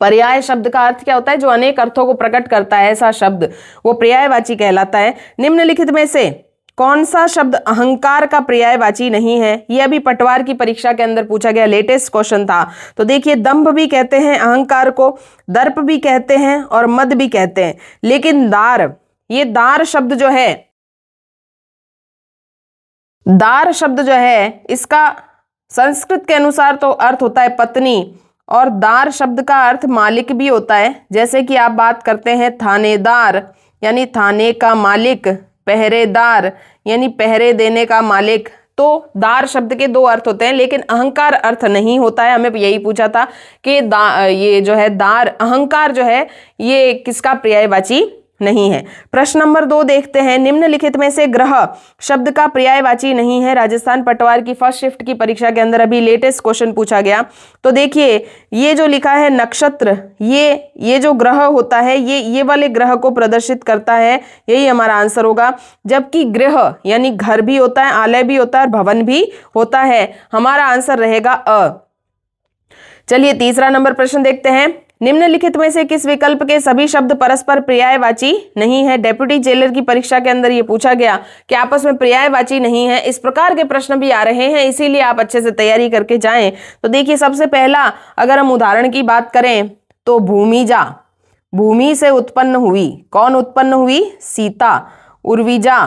पर्याय शब्द का अर्थ क्या होता है? जो अनेक अर्थों को प्रकट करता है ऐसा शब्द, वो पर्यायवाची कहलाता है। निम्नलिखित में से कौन सा शब्द अहंकार का पर्यायवाची नहीं है? ये अभी पटवार की परीक्षा के अंदर पूछा गया, लेटेस्ट क्वेश्चन था। तो देखिए दंभ भी कहते हैं अहंकार को, दर्प भी कहते हैं और मद भी कहते हैं, लेकिन दार, ये दार शब्द जो है, दार शब्द जो है इसका संस्कृत के अनुसार तो अर्थ होता है पत्नी, और दार शब्द का अर्थ मालिक भी होता है। जैसे कि आप बात करते हैं थानेदार यानी थाने का मालिक, पहरेदार यानी पहरे देने का मालिक। तो दार शब्द के दो अर्थ होते हैं, लेकिन अहंकार अर्थ नहीं होता है। हमें यही पूछा था कि ये जो है दार, अहंकार जो है ये किसका पर्यायवाची नहीं है। प्रश्न नंबर 2 देखते हैं, निम्नलिखित में से ग्रह शब्द का पर्यायवाची नहीं है। राजस्थान पटवार की फर्स्ट शिफ्ट की परीक्षा के अंदर अभी लेटेस्ट क्वेश्चन पूछा गया। तो देखिए ये जो लिखा है नक्षत्र, ये जो ग्रह होता है ये वाले ग्रह को प्रदर्शित करता है, यही हमारा आंसर होगा। जबकि गृह यानी घर भी होता है, आलय भी होता है और भवन भी होता है, हमारा आंसर रहेगा अ। चलिए तीसरा नंबर प्रश्न देखते हैं, निम्नलिखित में से किस विकल्प के सभी शब्द परस्पर पर्यायवाची नहीं है? डेप्यूटी जेलर की परीक्षा के अंदर ये पूछा गया कि आपस में पर्यायवाची नहीं है। इस प्रकार के प्रश्न भी आ रहे हैं, इसीलिए आप अच्छे से तैयारी करके जाएं। तो देखिए सबसे पहला अगर हम उदाहरण की बात करें तो भूमिजा, भूमि से उत्पन्न हुई, कौन उत्पन्न हुई? सीता। उर्विजा,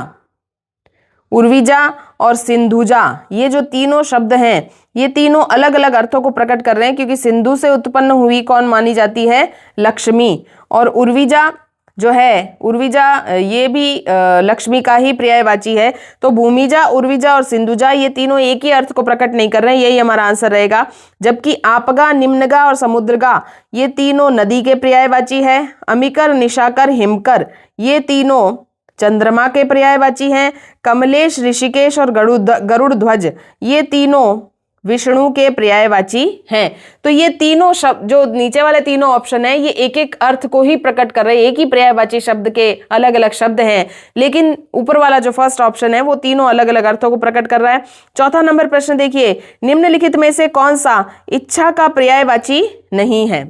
उर्विजा और सिंधुजा, ये जो तीनों शब्द हैं ये तीनों अलग अलग अर्थों को प्रकट कर रहे हैं, क्योंकि सिंधु से उत्पन्न हुई कौन मानी जाती है? लक्ष्मी। और उर्विजा जो है, उर्विजा ये भी लक्ष्मी का ही पर्यायवाची है। तो भूमिजा, उर्विजा और सिंधुजा ये तीनों एक ही अर्थ को प्रकट नहीं कर रहे हैं, यही हमारा आंसर रहेगा। जबकि आपगा, निम्नगा और समुद्रगा ये तीनों नदी के पर्यायवाची है। अमिकर, निशाकर, हिमकर ये तीनों चंद्रमा के पर्यायवाची हैं। कमलेश, ऋषिकेश और गरुड़ ध्वज ये तीनों विष्णु के पर्यायवाची हैं। तो ये तीनों शब्द, जो नीचे वाले तीनों ऑप्शन है, ये एक एक अर्थ को ही प्रकट कर रहे हैं, एक ही पर्यायवाची शब्द के अलग अलग शब्द हैं, लेकिन ऊपर वाला जो फर्स्ट ऑप्शन है वो तीनों अलग अलग अर्थों को प्रकट कर रहा है। चौथा नंबर प्रश्न देखिए, निम्नलिखित में से कौन सा इच्छा का पर्यायवाची नहीं है?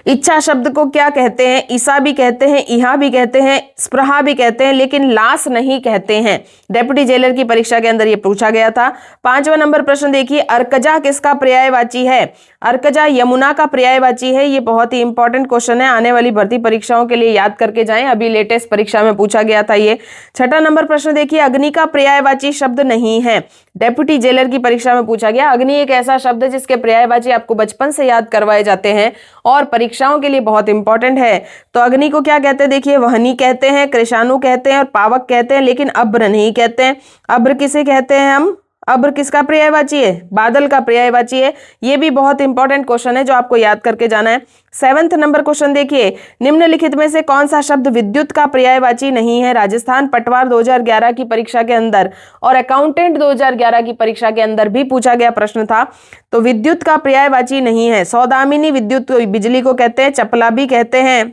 इच्छा शब्द को क्या कहते हैं? ईसा भी कहते हैं, इहा भी कहते हैं, स्पृहा भी कहते हैं, लेकिन लास नहीं कहते हैं। डेप्यूटी जेलर की परीक्षा के अंदर ये पूछा गया था। 5वां नंबर प्रश्न देखिए, अर्कजा किसका पर्यायवाची है? अर्कजा यमुना का पर्यायवाची है। ये बहुत ही इंपॉर्टेंट क्वेश्चन है, आने वाली भर्ती परीक्षाओं के लिए याद करके जाएं, अभी लेटेस्ट परीक्षा में पूछा गया था ये। 6वां नंबर प्रश्न देखिए, अग्नि का पर्यायवाची शब्द नहीं है। डेप्यूटी जेलर की परीक्षा में पूछा गया। अग्नि एक ऐसा शब्द है जिसके पर्यायवाची आपको बचपन से याद करवाए जाते हैं और परीक्षाओं के लिए बहुत इंपॉर्टेंट है। तो अग्नि को क्या कहते हैं? देखिए, वहनी कहते हैं, कृषाणु कहते हैं और पावक कहते हैं, लेकिन अब्र नहीं कहते हैं। अब्र किसे कहते हैं हम? अब्र किसका पर्यायवाची है? बादल का पर्यायवाची है। ये भी बहुत इंपॉर्टेंट क्वेश्चन है जो आपको याद करके जाना है। 7वां नंबर क्वेश्चन देखिए, निम्नलिखित में से कौन सा शब्द विद्युत का पर्यायवाची नहीं है? राजस्थान पटवार 2011 की परीक्षा के अंदर और अकाउंटेंट 2011 की परीक्षा के अंदर भी पूछा गया प्रश्न था। तो विद्युत का पर्यायवाची नहीं है। सौदामिनी विद्युत बिजली को कहते हैं, चपला भी कहते हैं,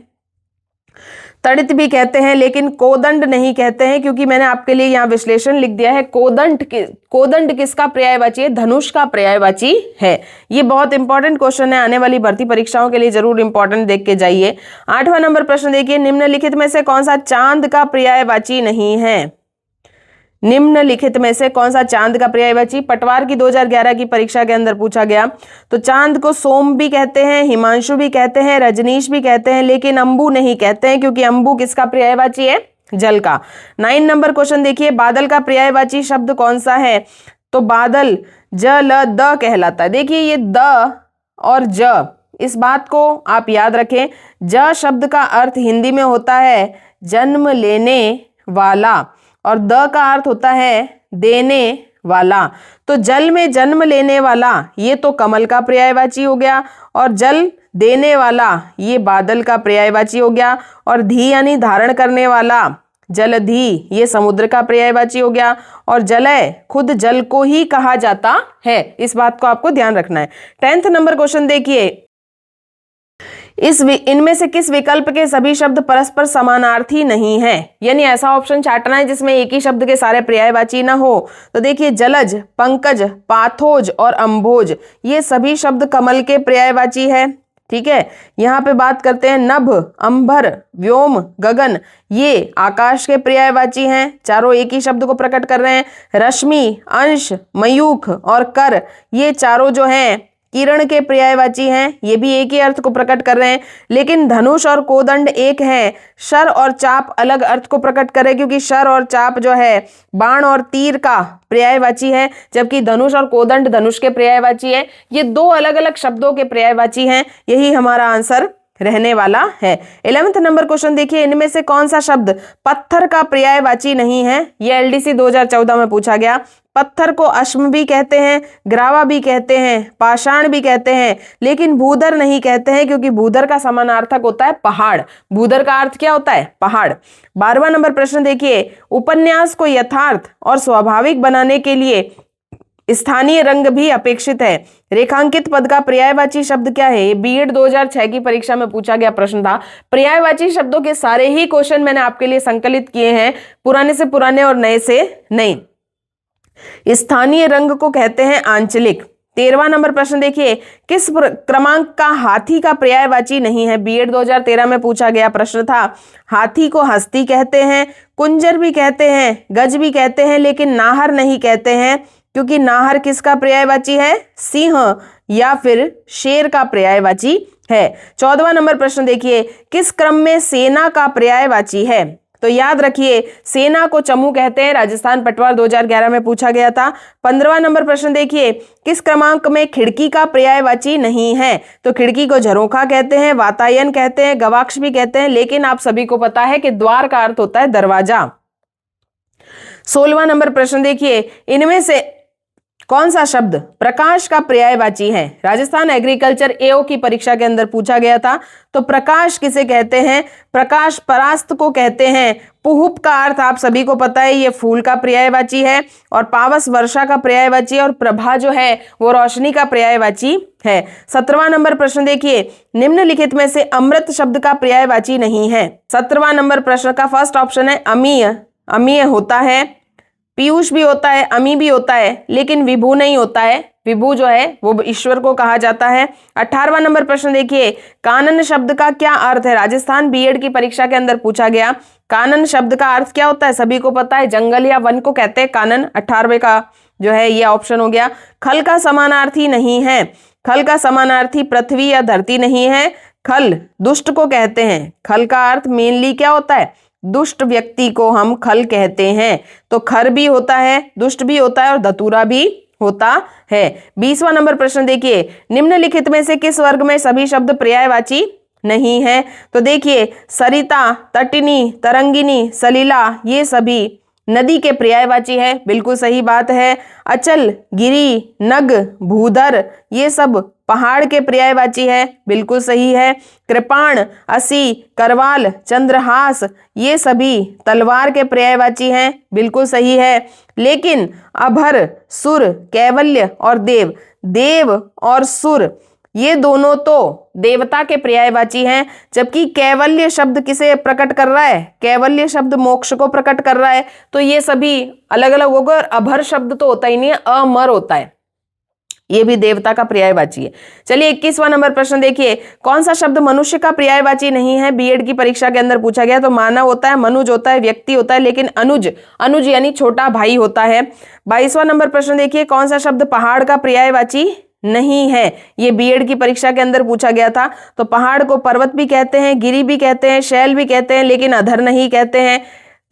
तड़ित भी कहते हैं, लेकिन कोदंड नहीं कहते हैं, क्योंकि मैंने आपके लिए यहाँ विश्लेषण लिख दिया है। कोदंड किसका पर्यायवाची है? धनुष का पर्यायवाची है। ये बहुत इंपॉर्टेंट क्वेश्चन है, आने वाली भर्ती परीक्षाओं के लिए जरूर इंपॉर्टेंट देख के जाइए। 8वां नंबर प्रश्न देखिए, निम्नलिखित में से कौन सा चांद का पर्यायवाची नहीं है? निम्नलिखित में से कौन सा चांद का पर्यायवाची? पटवार की 2011 की परीक्षा के अंदर पूछा गया। तो चांद को सोम भी कहते हैं, हिमांशु भी कहते हैं, रजनीश भी कहते हैं, लेकिन अंबु नहीं कहते हैं, क्योंकि अंबु किसका पर्यायवाची है? जल का। 9 नंबर क्वेश्चन देखिए, बादल का पर्यायवाची शब्द कौन सा है? तो बादल ज ल द कहलाता है। देखिए, ये द और ज, इस बात को आप याद रखें। ज शब्द का अर्थ हिंदी में होता है जन्म लेने वाला और द का अर्थ होता है देने वाला। तो जल में जन्म लेने वाला ये तो कमल का पर्यायवाची हो गया, और जल देने वाला ये बादल का पर्यायवाची हो गया, और धी यानी धारण करने वाला जलधि ये समुद्र का पर्यायवाची हो गया, और जलय खुद जल को ही कहा जाता है। इस बात को आपको ध्यान रखना है। 10th नंबर क्वेश्चन देखिए, इनमें से किस विकल्प के सभी शब्द परस्पर समानार्थी नहीं है? यानी ऐसा ऑप्शन छांटना है जिसमें एक ही शब्द के सारे पर्यायवाची ना हो। तो देखिए, जलज, पंकज, पाथोज और अंभोज ये सभी शब्द कमल के पर्यायवाची है। ठीक है, यहाँ पे बात करते हैं नभ, अंबर, व्योम, गगन ये आकाश के पर्यायवाची हैं, चारों एक ही शब्द को प्रकट कर रहे हैं। रश्मि, अंश, मयूख और कर ये चारों जो हैं किरण के पर्यायवाची हैं, ये भी एक ही अर्थ को प्रकट कर रहे हैं। लेकिन धनुष और कोदंड एक है, शर और चाप अलग अर्थ को प्रकट करे, क्योंकि शर और चाप जो है बाण और तीर का पर्यायवाची है, जबकि धनुष और कोदंड धनुष के पर्यायवाची है। ये दो अलग अलग शब्दों के पर्यायवाची हैं, यही हमारा आंसर रहने वाला है। 11th नंबर क्वेश्चन देखिए, इनमें से कौन सा शब्द पत्थर का पर्यायवाची नहीं है? ये एलडीसी 2014 में पूछा गया। पत्थर को अश्म भी कहते हैं, ग्रावा भी कहते हैं, पाषाण भी कहते हैं, लेकिन भूधर नहीं कहते हैं, क्योंकि भूधर का समानार्थक होता है पहाड़। भूधर का अर्थ क्या होता है? पहाड़। 12वां नंबर प्रश्न देखिए, उपन्यास को यथार्थ और स्वाभाविक बनाने के लिए स्थानीय रंग भी अपेक्षित है। रेखांकित पद का पर्यायवाची शब्द क्या है? ये बीएड 2006 की परीक्षा में पूछा गया प्रश्न था। पर्यायवाची शब्दों के सारे ही क्वेश्चन मैंने आपके लिए संकलित किए हैं, पुराने से पुराने और नए से नए। स्थानीय रंग को कहते हैं आंचलिक। 13वां नंबर प्रश्न देखिए, किस क्रमांक का हाथी का पर्यायवाची नहीं है? बीएड 2013 में पूछा गया प्रश्न था। हाथी को हस्ती कहते हैं, कुंजर भी कहते हैं, गज भी कहते हैं, लेकिन नाहर नहीं कहते हैं, क्योंकि नाहर किसका पर्यायवाची है? सिंह या फिर शेर का पर्यायवाची है। 14वां नंबर प्रश्न देखिए, किस क्रम में सेना का पर्यायवाची है? तो याद रखिए, सेना को चमू कहते हैं, राजस्थान पटवार 2011 में पूछा गया था। 15वां नंबर प्रश्न देखिए, किस क्रमांक में खिड़की का पर्यायवाची नहीं है? तो खिड़की को झरोखा कहते हैं, वातायन कहते हैं, गवाक्ष भी कहते हैं, लेकिन आप सभी को पता है कि द्वार का अर्थ होता है दरवाजा। 16वां नंबर प्रश्न देखिए, इनमें से कौन सा शब्द प्रकाश का पर्यायवाची है? राजस्थान एग्रीकल्चर एओ की परीक्षा के अंदर पूछा गया था। तो प्रकाश किसे कहते हैं? प्रकाश परास्त को कहते हैं। पुहुप का अर्थ आप सभी को पता है, ये फूल का पर्यायवाची है, और पावस वर्षा का पर्यायवाची है, और प्रभा जो है वो रोशनी का पर्यायवाची है। 17वां नंबर प्रश्न देखिए, निम्नलिखित में से अमृत शब्द का पर्यायवाची नहीं है। 17वां नंबर प्रश्न का फर्स्ट ऑप्शन है अमीय। अमीय होता है पीयूष भी होता है, अमी भी होता है, लेकिन विभु नहीं होता है। विभु जो है वो ईश्वर को कहा जाता है। 18वां नंबर प्रश्न देखिए, कानन शब्द का क्या अर्थ है? राजस्थान बीएड की परीक्षा के अंदर पूछा गया। कानन शब्द का अर्थ क्या होता है? सभी को पता है, जंगल या वन को कहते हैं कानन। 18वें का जो है ये ऑप्शन हो गया। खल का समानार्थी नहीं है। खल का समानार्थी पृथ्वी या धरती नहीं है। खल दुष्ट को कहते हैं। खल का अर्थ मेनली क्या होता है? दुष्ट व्यक्ति को हम खल कहते हैं। तो खर भी होता है, दुष्ट भी होता है और धतूरा भी होता है। 20वां नंबर प्रश्न देखिए, निम्नलिखित में से किस वर्ग में सभी शब्द पर्यायवाची नहीं है? तो देखिए, सरिता, तटिनी, तरंगिनी, सलीला ये सभी नदी के पर्यायवाची है, बिल्कुल सही बात है। अचल, गिरी, नग, भूधर ये सब पहाड़ के पर्यायवाची है, बिल्कुल सही है। कृपाण, असी, करवाल, चंद्रहास ये सभी तलवार के पर्यायवाची हैं, बिल्कुल सही है। लेकिन अभर, सुर, कैवल्य और देव, देव और सुर ये दोनों तो देवता के पर्यायवाची हैं, जबकि कैवल्य शब्द किसे प्रकट कर रहा है? कैवल्य शब्द मोक्ष को प्रकट कर रहा है। तो ये सभी अलग अलग होगा। और अभर शब्द तो होता ही नहीं है, अमर होता है, ये भी देवता का पर्यायवाची है। चलिए 21वां नंबर प्रश्न देखिए, कौन सा शब्द मनुष्य का पर्यायवाची नहीं है? बीएड की परीक्षा के अंदर पूछा गया। तो मानव होता है, मनुज होता है, व्यक्ति होता है, लेकिन अनुज, अनुज यानी छोटा भाई होता है। 22वां नंबर प्रश्न देखिए, कौन सा शब्द पहाड़ का पर्यायवाची नहीं है? ये बीएड की परीक्षा के अंदर पूछा गया था। तो पहाड़ को पर्वत भी कहते हैं, गिरी भी कहते हैं, शैल भी कहते हैं, लेकिन अधर नहीं कहते हैं।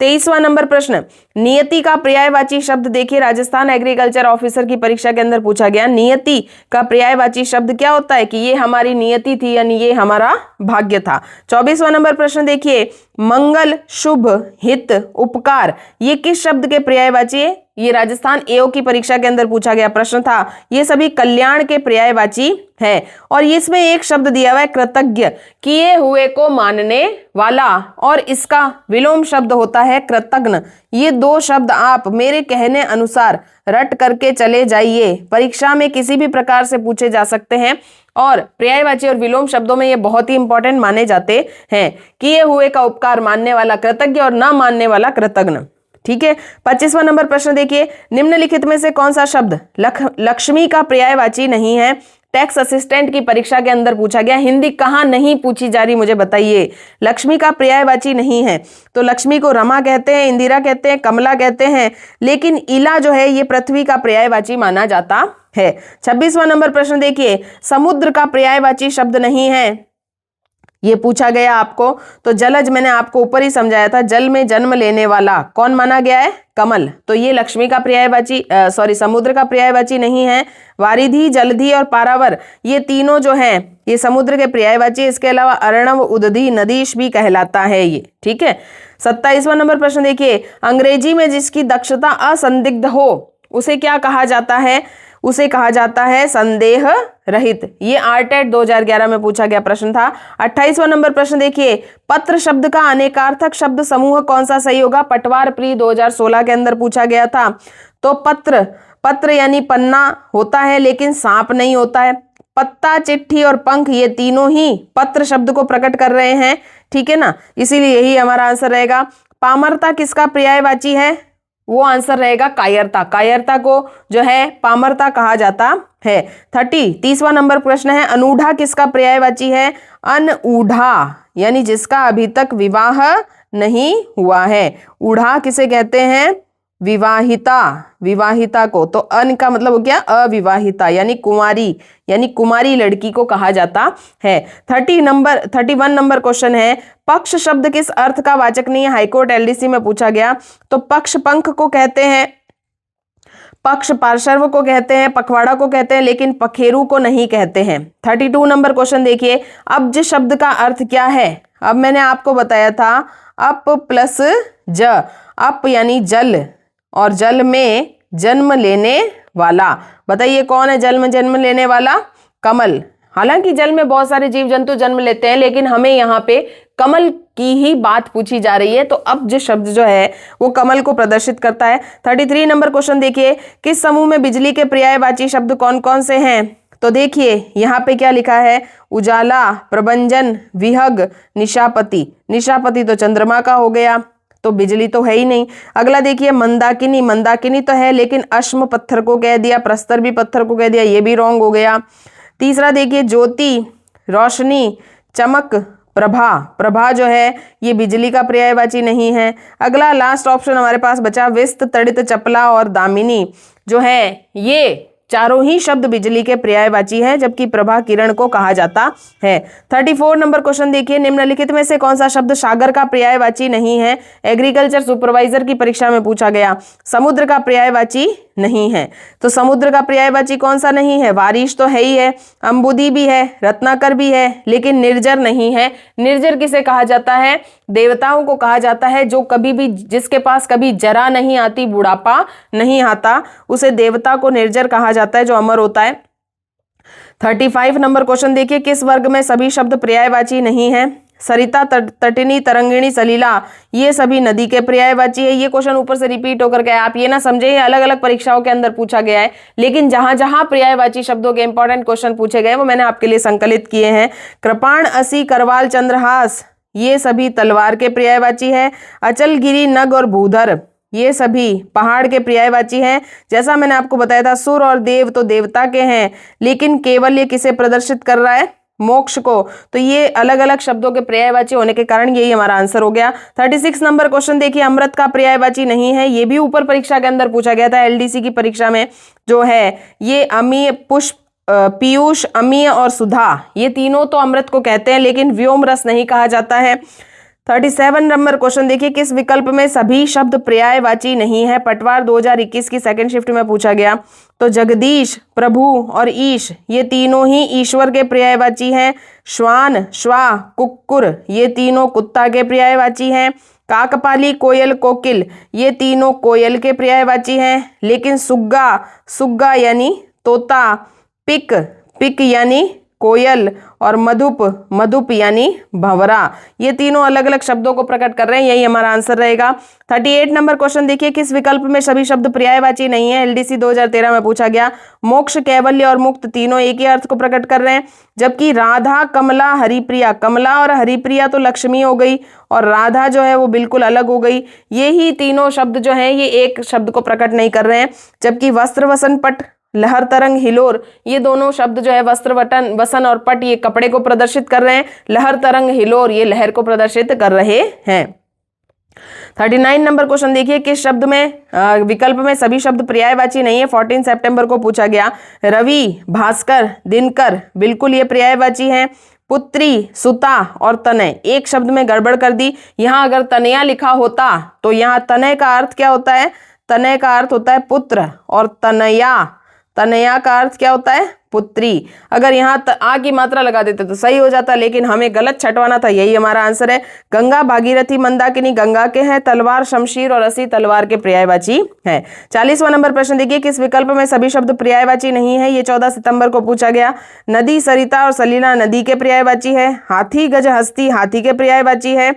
23वां नंबर प्रश्न, नियति का पर्यायवाची शब्द देखिए, राजस्थान एग्रीकल्चर ऑफिसर की परीक्षा के अंदर पूछा गया। नियति का पर्यायवाची शब्द क्या होता है? कि ये हमारी नियति थी, यानी ये हमारा भाग्य था। 24वां नंबर प्रश्न देखिए, मंगल, शुभ, हित, उपकार ये किस शब्द के पर्यायवाची है? ये राजस्थान एओ की परीक्षा के अंदर पूछा गया प्रश्न था। ये सभी कल्याण के पर्यायवाची है। और इसमें एक शब्द दिया हुआ है कृतज्ञ, किए हुए को मानने वाला, और इसका विलोम शब्द होता है कृतज्ञ। ये दो शब्द आप मेरे कहने अनुसार रट करके चले जाइए, परीक्षा में किसी भी प्रकार से पूछे जा सकते हैं। और पर्यायवाची और विलोम शब्दों में ये बहुत ही इंपॉर्टेंट माने जाते हैं। किए हुए का उपकार मानने वाला कृतज्ञ और न मानने वाला कृतज्ञ। ठीक है। 25वां नंबर प्रश्न देखिए, निम्नलिखित में से कौन सा शब्द लक्ष्मी का पर्यायवाची नहीं है? टैक्स असिस्टेंट की परीक्षा के अंदर पूछा गया। हिंदी कहाँ नहीं पूछी जा रही मुझे बताइए। लक्ष्मी का पर्यायवाची नहीं है। तो लक्ष्मी को रमा कहते हैं, इंदिरा कहते हैं, कमला कहते हैं, लेकिन इला जो है ये पृथ्वी का पर्यायवाची माना जाता है। 26वां नंबर प्रश्न देखिए, समुद्र का पर्यायवाची शब्द नहीं है, ये पूछा गया आपको। तो जलज मैंने आपको ऊपर ही समझाया था, जल में जन्म लेने वाला कौन माना गया है? कमल। तो ये लक्ष्मी का पर्यायवाची समुद्र का पर्यायवाची नहीं है। वारिधि, जलधि और पारावर ये तीनों जो हैं ये समुद्र के पर्यायवाची। इसके अलावा अर्णव, उदधि, नदीश भी कहलाता है ये। ठीक है। 27वां नंबर प्रश्न देखिए, अंग्रेजी में जिसकी दक्षता असंदिग्ध हो उसे क्या कहा जाता है? उसे कहा जाता है संदेह रहित। ये आरटेट 2011 में पूछा गया प्रश्न था। 28वां नंबर प्रश्न देखिए, पत्र शब्द का अनेकार्थक शब्द समूह कौन सा सही होगा? पटवार प्री 2016 के अंदर पूछा गया था। तो पत्र, पत्र यानी पन्ना होता है, लेकिन सांप नहीं होता है। पत्ता, चिट्ठी और पंख ये तीनों ही पत्र शब्द को प्रकट कर रहे हैं। ठीक है ना, इसीलिए यही हमारा आंसर रहेगा। पामरता किसका पर्यायवाची है? वो आंसर रहेगा कायरता। कायरता को जो है पामरता कहा जाता है। 30वां नंबर प्रश्न है, अनूढ़ा किसका पर्यायवाची है? अनऊढ़ा यानी जिसका अभी तक विवाह नहीं हुआ है। ऊढ़ा किसे कहते हैं? विवाहिता, विवाहिता को। तो अन का मतलब हो गया अविवाहिता यानी कुंवारी, यानी कुमारी लड़की को कहा जाता है। 31 नंबर क्वेश्चन है, पक्ष शब्द किस अर्थ का वाचक नहीं है? हाईकोर्ट एलडीसी में पूछा गया। तो पक्ष पंख को कहते हैं, पक्ष पार्श्व को कहते हैं, पखवाड़ा को कहते हैं, लेकिन पखेरु को नहीं कहते हैं। 32 नंबर क्वेश्चन देखिए, अब्ज शब्द का अर्थ क्या है? अब मैंने आपको बताया था अप प्लस ज, अप यानी जल और जल में जन्म लेने वाला। बताइए कौन है जन्म लेने वाला? कमल। हालांकि जल में बहुत सारे जीव जंतु जन्म लेते हैं, लेकिन हमें यहाँ पे कमल की ही बात पूछी जा रही है। तो अब जो शब्द जो है वो कमल को प्रदर्शित करता है। 33 नंबर क्वेश्चन देखिए, किस समूह में बिजली के पर्यायवाची शब्द कौन कौन से हैं? तो देखिए यहाँ पे क्या लिखा है? उजाला, प्रभंजन, विहग, निशापति। निशापति तो चंद्रमा का हो गया। तो तो बिजली तो है ही नहीं। अगला देखिए मंदाकिनी, मंदाकिनी तो है लेकिन अश्म पत्थर को कह दिया, प्रस्तर भी पत्थर को कह दिया, ये भी रॉन्ग हो गया। तीसरा देखिए ज्योति, रोशनी, चमक, प्रभा, प्रभा जो है ये बिजली का पर्यायवाची नहीं है। अगला लास्ट ऑप्शन हमारे पास बचा व्यस्त, तड़ित, चपला और दामिनी जो है ये चारों ही शब्द बिजली के पर्यायवाची हैं, जबकि प्रभा किरण को कहा जाता है। 34 नंबर क्वेश्चन देखिए, निम्नलिखित में से कौन सा शब्द सागर का पर्यायवाची नहीं है? एग्रीकल्चर सुपरवाइजर की परीक्षा में पूछा गया। समुद्र का पर्यायवाची नहीं है, तो समुद्र का पर्यायवाची कौन सा नहीं है? वारिश तो है ही है, अंबुदी भी है, रत्नाकर भी है, लेकिन निर्जर नहीं है। निर्जर किसे कहा जाता है? देवताओं को कहा जाता है, जो कभी भी, जिसके पास कभी जरा नहीं आती, बुढ़ापा नहीं आता, उसे देवता को निर्जर कहा जाता है, जो अमर होता है। 35 नंबर क्वेश्चन देखिए, किस वर्ग में सभी शब्द पर्यायवाची नहीं है? सरिता, तटिनी, तरंगिणी, सलीला, ये सभी नदी के पर्यायवाची है। ये क्वेश्चन ऊपर से रिपीट होकर गया, आप ये ना समझे अलग अलग परीक्षाओं के अंदर पूछा गया है, लेकिन जहां जहां पर्यायवाची शब्दों के इंपॉर्टेंट क्वेश्चन पूछे गए वो मैंने आपके लिए संकलित किए हैं। कृपाण, असी, करवाल, चंद्रहास, ये सभी तलवार के पर्यायवाची है। अचलगिरी, नग और भूधर, ये सभी पहाड़ के पर्यायवाची हैं। जैसा मैंने आपको बताया था, सुर और देव तो देवता के हैं, लेकिन केवल ये किसे प्रदर्शित कर रहा है? मोक्ष को। तो ये अलग अलग शब्दों के पर्यायवाची होने के कारण यही हमारा आंसर हो गया। 36 नंबर क्वेश्चन देखिए, अमृत का पर्यायवाची नहीं है, ये भी ऊपर परीक्षा के अंदर पूछा गया था, एलडीसी की परीक्षा में जो है ये अमीय, पुष्प, पीयूष, अमीय और सुधा, ये तीनों तो अमृत को कहते हैं, लेकिन व्योम रस नहीं कहा जाता है। 37 नंबर क्वेश्चन देखिए, किस विकल्प में सभी शब्द पर्यायवाची नहीं है? पटवार 2021 की सेकंड शिफ्ट में पूछा गया। तो जगदीश, प्रभु और ईश, ये तीनों ही ईश्वर के पर्यायवाची हैं। श्वान, श्वा, कुक्कुर, ये तीनों कुत्ता के पर्यायवाची हैं। काकपाली, कोयल, कोकिल, ये तीनों कोयल के पर्यायवाची हैं। लेकिन सुग्गा, सुग्गा यानी तोता, पिक, पिक यानी कोयल और मधुप, मधुप यानी भंवरा, ये तीनों अलग अलग शब्दों को प्रकट कर रहे हैं, यही हमारा आंसर रहेगा। 38 नंबर क्वेश्चन देखिए, किस विकल्प में सभी शब्द पर्यायवाची नहीं है? एलडीसी 2013 में पूछा गया। मोक्ष, कैवल्य और मुक्त तीनों एक ही अर्थ को प्रकट कर रहे हैं, जबकि राधा, कमला, हरिप्रिया, कमला और हरिप्रिया तो लक्ष्मी हो गई और राधा जो है वो बिल्कुल अलग हो गई। ये ही तीनों शब्द जो है ये एक शब्द को प्रकट नहीं कर रहे हैं, जबकि वस्त्र, वसन, पट, लहर, तरंग, हिलोर, ये दोनों शब्द जो है वस्त्र, वटन, वसन और पट ये कपड़े को प्रदर्शित कर रहे हैं। लहर, तरंग, हिलोर ये लहर को प्रदर्शित कर रहे हैं। 39 नंबर क्वेश्चन देखिए, किस शब्द में विकल्प में सभी शब्द पर्यायवाची नहीं है? 14 सितंबर को पूछा गया। रवि, भास्कर, दिनकर, बिल्कुल ये पर्यायवाची हैं। पुत्री, सुता और तनय, एक शब्द में गड़बड़ कर दी। यहां अगर तनया लिखा होता तो यहाँ तनय का अर्थ क्या होता है? तनय का अर्थ होता है पुत्र, और तनया, तनया का अर्थ क्या होता है? पुत्री। अगर यहाँ आ की मात्रा लगा देते तो सही हो जाता, लेकिन हमें गलत छटवाना था, यही हमारा आंसर है। गंगा, भागीरथी, मंदाकिनी गंगा के हैं। तलवार, शमशीर और असी तलवार के पर्यायवाची है। 40वां नंबर प्रश्न देखिए, किस विकल्प में सभी शब्द पर्यायवाची नहीं है? ये 14 सितंबर को पूछा गया। नदी, सरिता और सलीला नदी के पर्यायवाची है। हाथी, गज, हस्ती हाथी के पर्यायवाची है।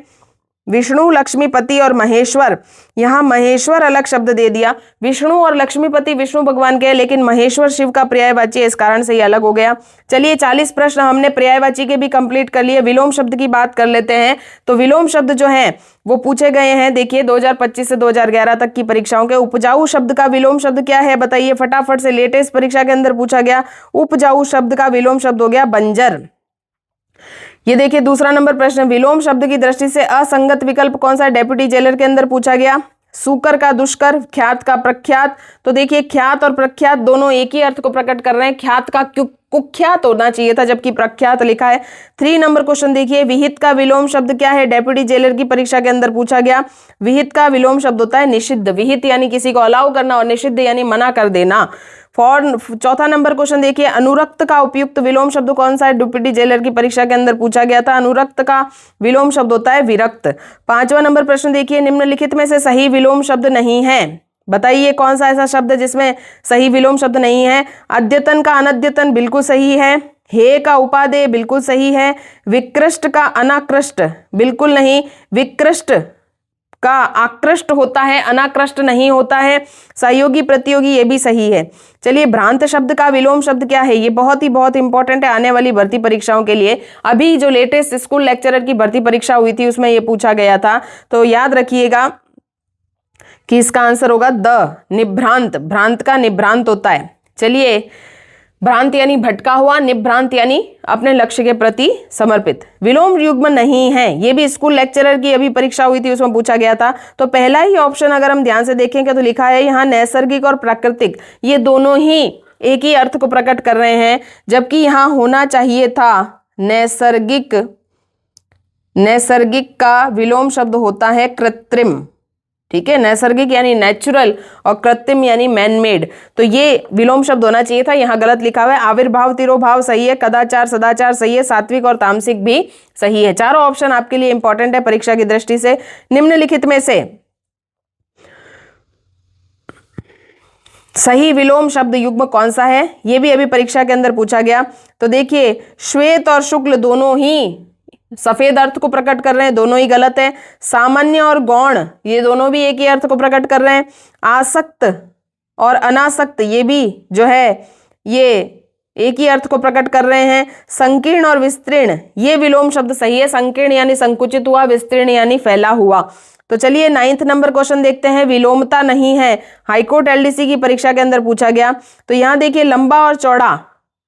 विष्णु, लक्ष्मीपति और महेश्वर, यहाँ महेश्वर अलग शब्द दे दिया। विष्णु और लक्ष्मीपति विष्णु भगवान के हैं, लेकिन महेश्वर शिव का पर्यायवाची है, इस कारण से ये अलग हो गया। चलिए 40 प्रश्न हमने पर्यायवाची के भी कंप्लीट कर लिए। विलोम शब्द की बात कर लेते हैं। तो विलोम शब्द जो हैं वो पूछे गए हैं, देखिए 2025 से 2011 तक की परीक्षाओं के। उपजाऊ शब्द का विलोम शब्द क्या है बताइए फटाफट से, लेटेस्ट परीक्षा के अंदर पूछा गया। उपजाऊ शब्द का विलोम शब्द हो गया बंजर। ये देखिए दूसरा नंबर प्रश्न, विलोम शब्द की दृष्टि से असंगत विकल्प कौन सा है? डेप्यूटी जेलर के अंदर पूछा गया। सूकर का दुष्कर, ख्यात का प्रख्यात। तो देखिए ख्यात और प्रख्यात दोनों एक ही अर्थ को प्रकट कर रहे हैं। ख्यात का कुख्यात होना चाहिए था, जबकि प्रख्यात लिखा है। 3 नंबर क्वेश्चन देखिए, विहित का विलोम शब्द क्या है? डेप्यूटी जेलर की परीक्षा के अंदर पूछा गया। विहित का विलोम शब्द होता है निषिद्ध। विहित यानी किसी को अलाउ करना और निषिद्ध यानी मना कर देना। चौथा नंबर क्वेश्चन देखिए, अनुरक्त का उपयुक्त विलोम शब्द कौन सा है? डेप्यूटी जेलर की परीक्षा के अंदर पूछा गया था। अनुरक्त का विलोम शब्द होता है विरक्त। 5वां नंबर प्रश्न देखिए, निम्नलिखित में से सही विलोम शब्द नहीं है, बताइए कौन सा ऐसा शब्द है जिसमें सही विलोम शब्द नहीं है? अद्यतन का अनद्यतन बिल्कुल सही है। हे का उपादेय बिल्कुल सही है। विकृष्ट का अनाकृष्ट बिल्कुल नहीं। विकृष्ट का आकृष्ट होता है, अनाकृष्ट नहीं होता है। सहयोगी, प्रतियोगी ये भी सही है। चलिए भ्रांत शब्द का विलोम शब्द क्या है? ये बहुत इंपॉर्टेंट है आने वाली भर्ती परीक्षाओं के लिए। अभी जो लेटेस्ट स्कूल लेक्चरर की भर्ती परीक्षा हुई थी उसमें ये पूछा गया था, तो याद रखिएगा। कि इसका आंसर होगा द। निभ्रांत, भ्रांत का निभ्रांत होता है। चलिए, भ्रांत यानी भटका हुआ, निभ्रांत यानी अपने लक्ष्य के प्रति समर्पित। विलोम युग्म नहीं है, ये भी स्कूल लेक्चरर की अभी परीक्षा हुई थी उसमें पूछा गया था। तो पहला ही ऑप्शन अगर हम ध्यान से देखेंगे तो लिखा है यहाँ नैसर्गिक और प्राकृतिक, ये दोनों ही एक ही अर्थ को प्रकट कर रहे हैं, जबकि यहाँ होना चाहिए था नैसर्गिक। नैसर्गिक का विलोम शब्द होता है कृत्रिम, ठीक है। नैसर्गिक यानी नेचुरल और कृत्रिम यानी मैनमेड, तो ये विलोम शब्द होना चाहिए था, यहाँ गलत लिखा हुआ है। आविर्भाव, तिरोभाव सही है, कदाचार, सदाचार सही है, सात्विक और तामसिक भी सही है। चारों ऑप्शन आपके लिए इंपॉर्टेंट है परीक्षा की दृष्टि से। निम्नलिखित में से सही विलोम शब्द युग्म कौन सा है, ये भी अभी परीक्षा के अंदर पूछा गया। तो देखिए, श्वेत और शुक्ल दोनों ही सफेद अर्थ को प्रकट कर रहे हैं, दोनों ही गलत है। सामान्य और गौण ये दोनों भी एक ही अर्थ को प्रकट कर रहे हैं। आसक्त और अनासक्त ये भी जो है ये एक ही अर्थ को प्रकट कर रहे हैं। संकीर्ण और विस्तीर्ण ये विलोम शब्द सही है, संकीर्ण यानी संकुचित हुआ, विस्तीर्ण यानी फैला हुआ। तो चलिए 9th नंबर क्वेश्चन देखते हैं। विलोमता नहीं है, हाईकोर्ट एलडीसी की परीक्षा के अंदर पूछा गया। तो यहाँ देखिए, लंबा और चौड़ा,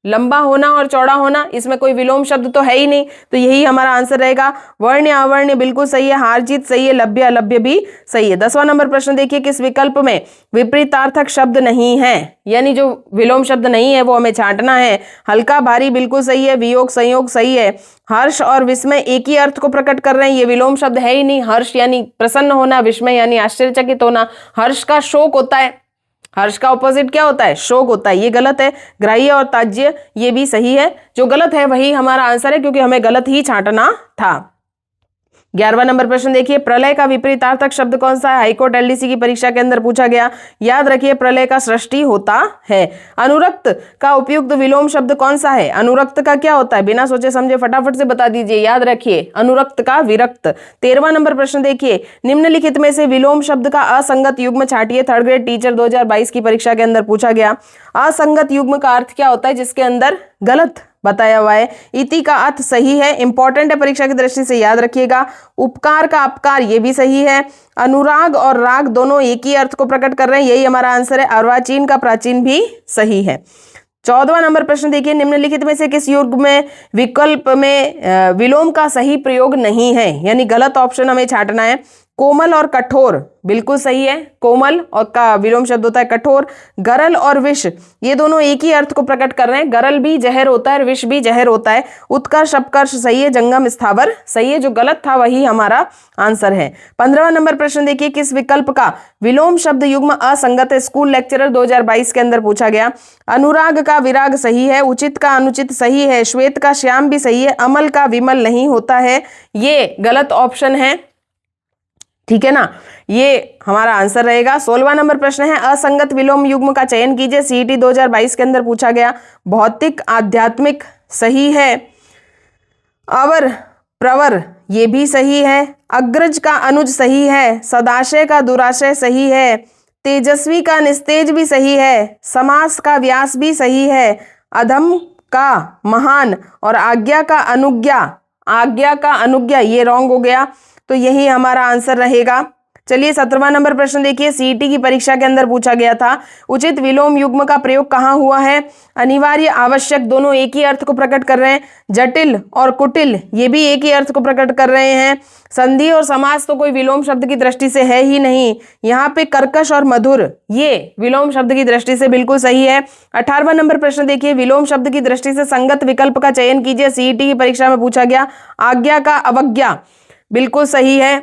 लंबा होना और चौड़ा होना, इसमें कोई विलोम शब्द तो है ही नहीं, तो यही हमारा आंसर रहेगा। वर्ण या अवर्ण बिल्कुल सही है, हार जीत सही है, लभ्य अलभ्य भी सही है। 10वां नंबर प्रश्न देखिए, किस विकल्प में विपरीतार्थक शब्द नहीं है, यानी जो विलोम शब्द नहीं है वो हमें छांटना है। हल्का भारी बिल्कुल सही है, वियोग संयोग सही है। हर्ष और विस्मय एक ही अर्थ को प्रकट कर रहे हैं, ये विलोम शब्द है ही नहीं। हर्ष यानी प्रसन्न होना, विस्मय यानी आश्चर्यचकित होना। हर्ष का शोक होता है, हर्ष का ऑपोजिट क्या होता है, शोक होता है, ये गलत है। ग्राह्य और ताज्य ये भी सही है, जो गलत है वही हमारा आंसर है, क्योंकि हमें गलत ही छांटना था। 11वां नंबर प्रश्न देखिए, प्रलय का विपरीतार्थक शब्द कौन सा है, हाईकोर्ट एलडीसी की परीक्षा के अंदर पूछा गया। याद रखिए, प्रलय का सृष्टि होता है। अनुरक्त का उपयुक्त विलोम शब्द कौन सा है, अनुरक्त का क्या होता है, बिना सोचे समझे फटाफट से बता दीजिए। याद रखिए, अनुरक्त का विरक्त। 13वां नंबर प्रश्न देखिए, निम्नलिखित में से विलोम शब्द का असंगत युग्म छांटिए। 3rd ग्रेड टीचर 2022 की परीक्षा के अंदर पूछा गया। असंगत युग्म का अर्थ क्या होता है, जिसके अंदर गलत बताया हुआ है। इति का अर्थ सही है, इंपॉर्टेंट है परीक्षा की दृष्टि से, याद रखिएगा। उपकार का अपकार ये भी सही है। अनुराग और राग दोनों एक ही अर्थ को प्रकट कर रहे हैं, यही हमारा आंसर है। अर्वाचीन का प्राचीन भी सही है। 14वां नंबर प्रश्न देखिए, निम्नलिखित में से किस युग्म में विकल्प में विलोम का सही प्रयोग नहीं है, यानी गलत ऑप्शन हमें छांटना है। कोमल और कठोर बिल्कुल सही है, कोमल और का विलोम शब्द होता है कठोर। गरल और विष ये दोनों एक ही अर्थ को प्रकट कर रहे हैं, गरल भी जहर होता है और विष भी जहर होता है। उत्कर्ष अपकर्ष सही है, जंगम स्थावर सही है, जो गलत था वही हमारा आंसर है। 15वां नंबर प्रश्न देखिए, किस विकल्प का विलोम शब्द युग्म असंगत है, स्कूल लेक्चरर 2022 के अंदर पूछा गया। अनुराग का विराग सही है, उचित का अनुचित सही है, श्वेत का श्याम भी सही है, अमल का विमल नहीं होता है, ये गलत ऑप्शन है, ठीक है ना, ये हमारा आंसर रहेगा। 16वां नंबर प्रश्न है, असंगत विलोम युग्म का चयन कीजिए। सीईटी 2022 के अंदर पूछा गया। भौतिक आध्यात्मिक सही है, अवर प्रवर ये भी सही है, अग्रज का अनुज सही है, सदाशय का दुराशय सही है, तेजस्वी का निस्तेज भी सही है, समास का व्यास भी सही है, अधम का महान और आज्ञा का अनुज्ञा ये रॉन्ग हो गया, तो यही हमारा आंसर रहेगा। चलिए 17वां नंबर प्रश्न देखिए, सीईटी की परीक्षा के अंदर पूछा गया था। उचित विलोम युग्म का प्रयोग कहाँ हुआ है, अनिवार्य आवश्यक दोनों एक ही अर्थ को प्रकट कर रहे हैं। जटिल और कुटिल ये भी एक ही अर्थ को प्रकट कर रहे हैं। संधि और समास तो कोई विलोम शब्द की दृष्टि से है ही नहीं। यहाँ पे कर्कश और मधुर ये विलोम शब्द की दृष्टि से बिल्कुल सही है। 18वां नंबर प्रश्न देखिए, विलोम शब्द की दृष्टि से संगत विकल्प का चयन कीजिए। सीईटी की परीक्षा में पूछा गया। आज्ञा का अवज्ञा बिल्कुल सही है।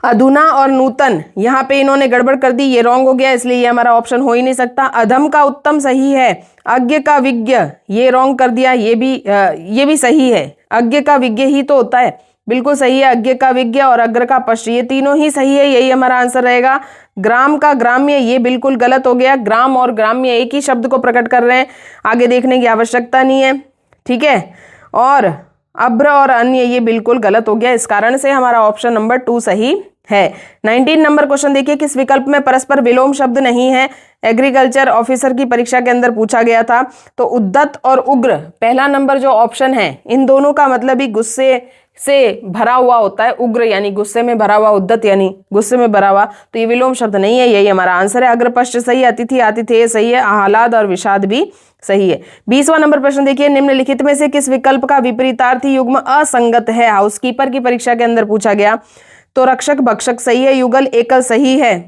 अधुना और नूतन यहाँ पे इन्होंने गड़बड़ कर दी, ये रॉन्ग हो गया, इसलिए ये हमारा ऑप्शन हो ही नहीं सकता। अधम का उत्तम सही है, अज्ञ का विज्ञ ये रॉन्ग कर दिया, ये भी सही है। अज्ञ का विज्ञ ही तो होता है, बिल्कुल सही है। अज्ञ का विज्ञ और अग्र का पश्च ये तीनों ही सही है, यही हमारा आंसर रहेगा। ग्राम का ग्राम्य ये बिल्कुल गलत हो गया, ग्राम और ग्राम्य एक ही शब्द को प्रकट कर रहे हैं, आगे देखने की आवश्यकता नहीं है, ठीक है। और अभ्र और अन्य ये बिल्कुल गलत हो गया, इस कारण से हमारा ऑप्शन नंबर 2 सही है। 19 नंबर क्वेश्चन देखिए, किस विकल्प में परस्पर विलोम शब्द नहीं है, एग्रीकल्चर ऑफिसर की परीक्षा के अंदर पूछा गया था। तो उद्धत और उग्र पहला नंबर जो ऑप्शन है, इन दोनों का मतलब ही गुस्से से भरा हुआ होता है, उग्र यानी गुस्से में भरा हुआ, उद्दत यानी गुस्से में भरा हुआ, तो ये विलोम शब्द नहीं है। यही हमारा आंसर है। अग्रपश्च सही है, अतिथि आतिथेय सही है, आह्लाद और विषाद भी सही है। 20वां नंबर प्रश्न देखिए, निम्नलिखित में से किस विकल्प का विपरीतार्थी युग्म असंगत है? हाउसकीपर की परीक्षा के अंदर पूछा गया। तो रक्षक भक्षक सही है, युगल एकल सही है,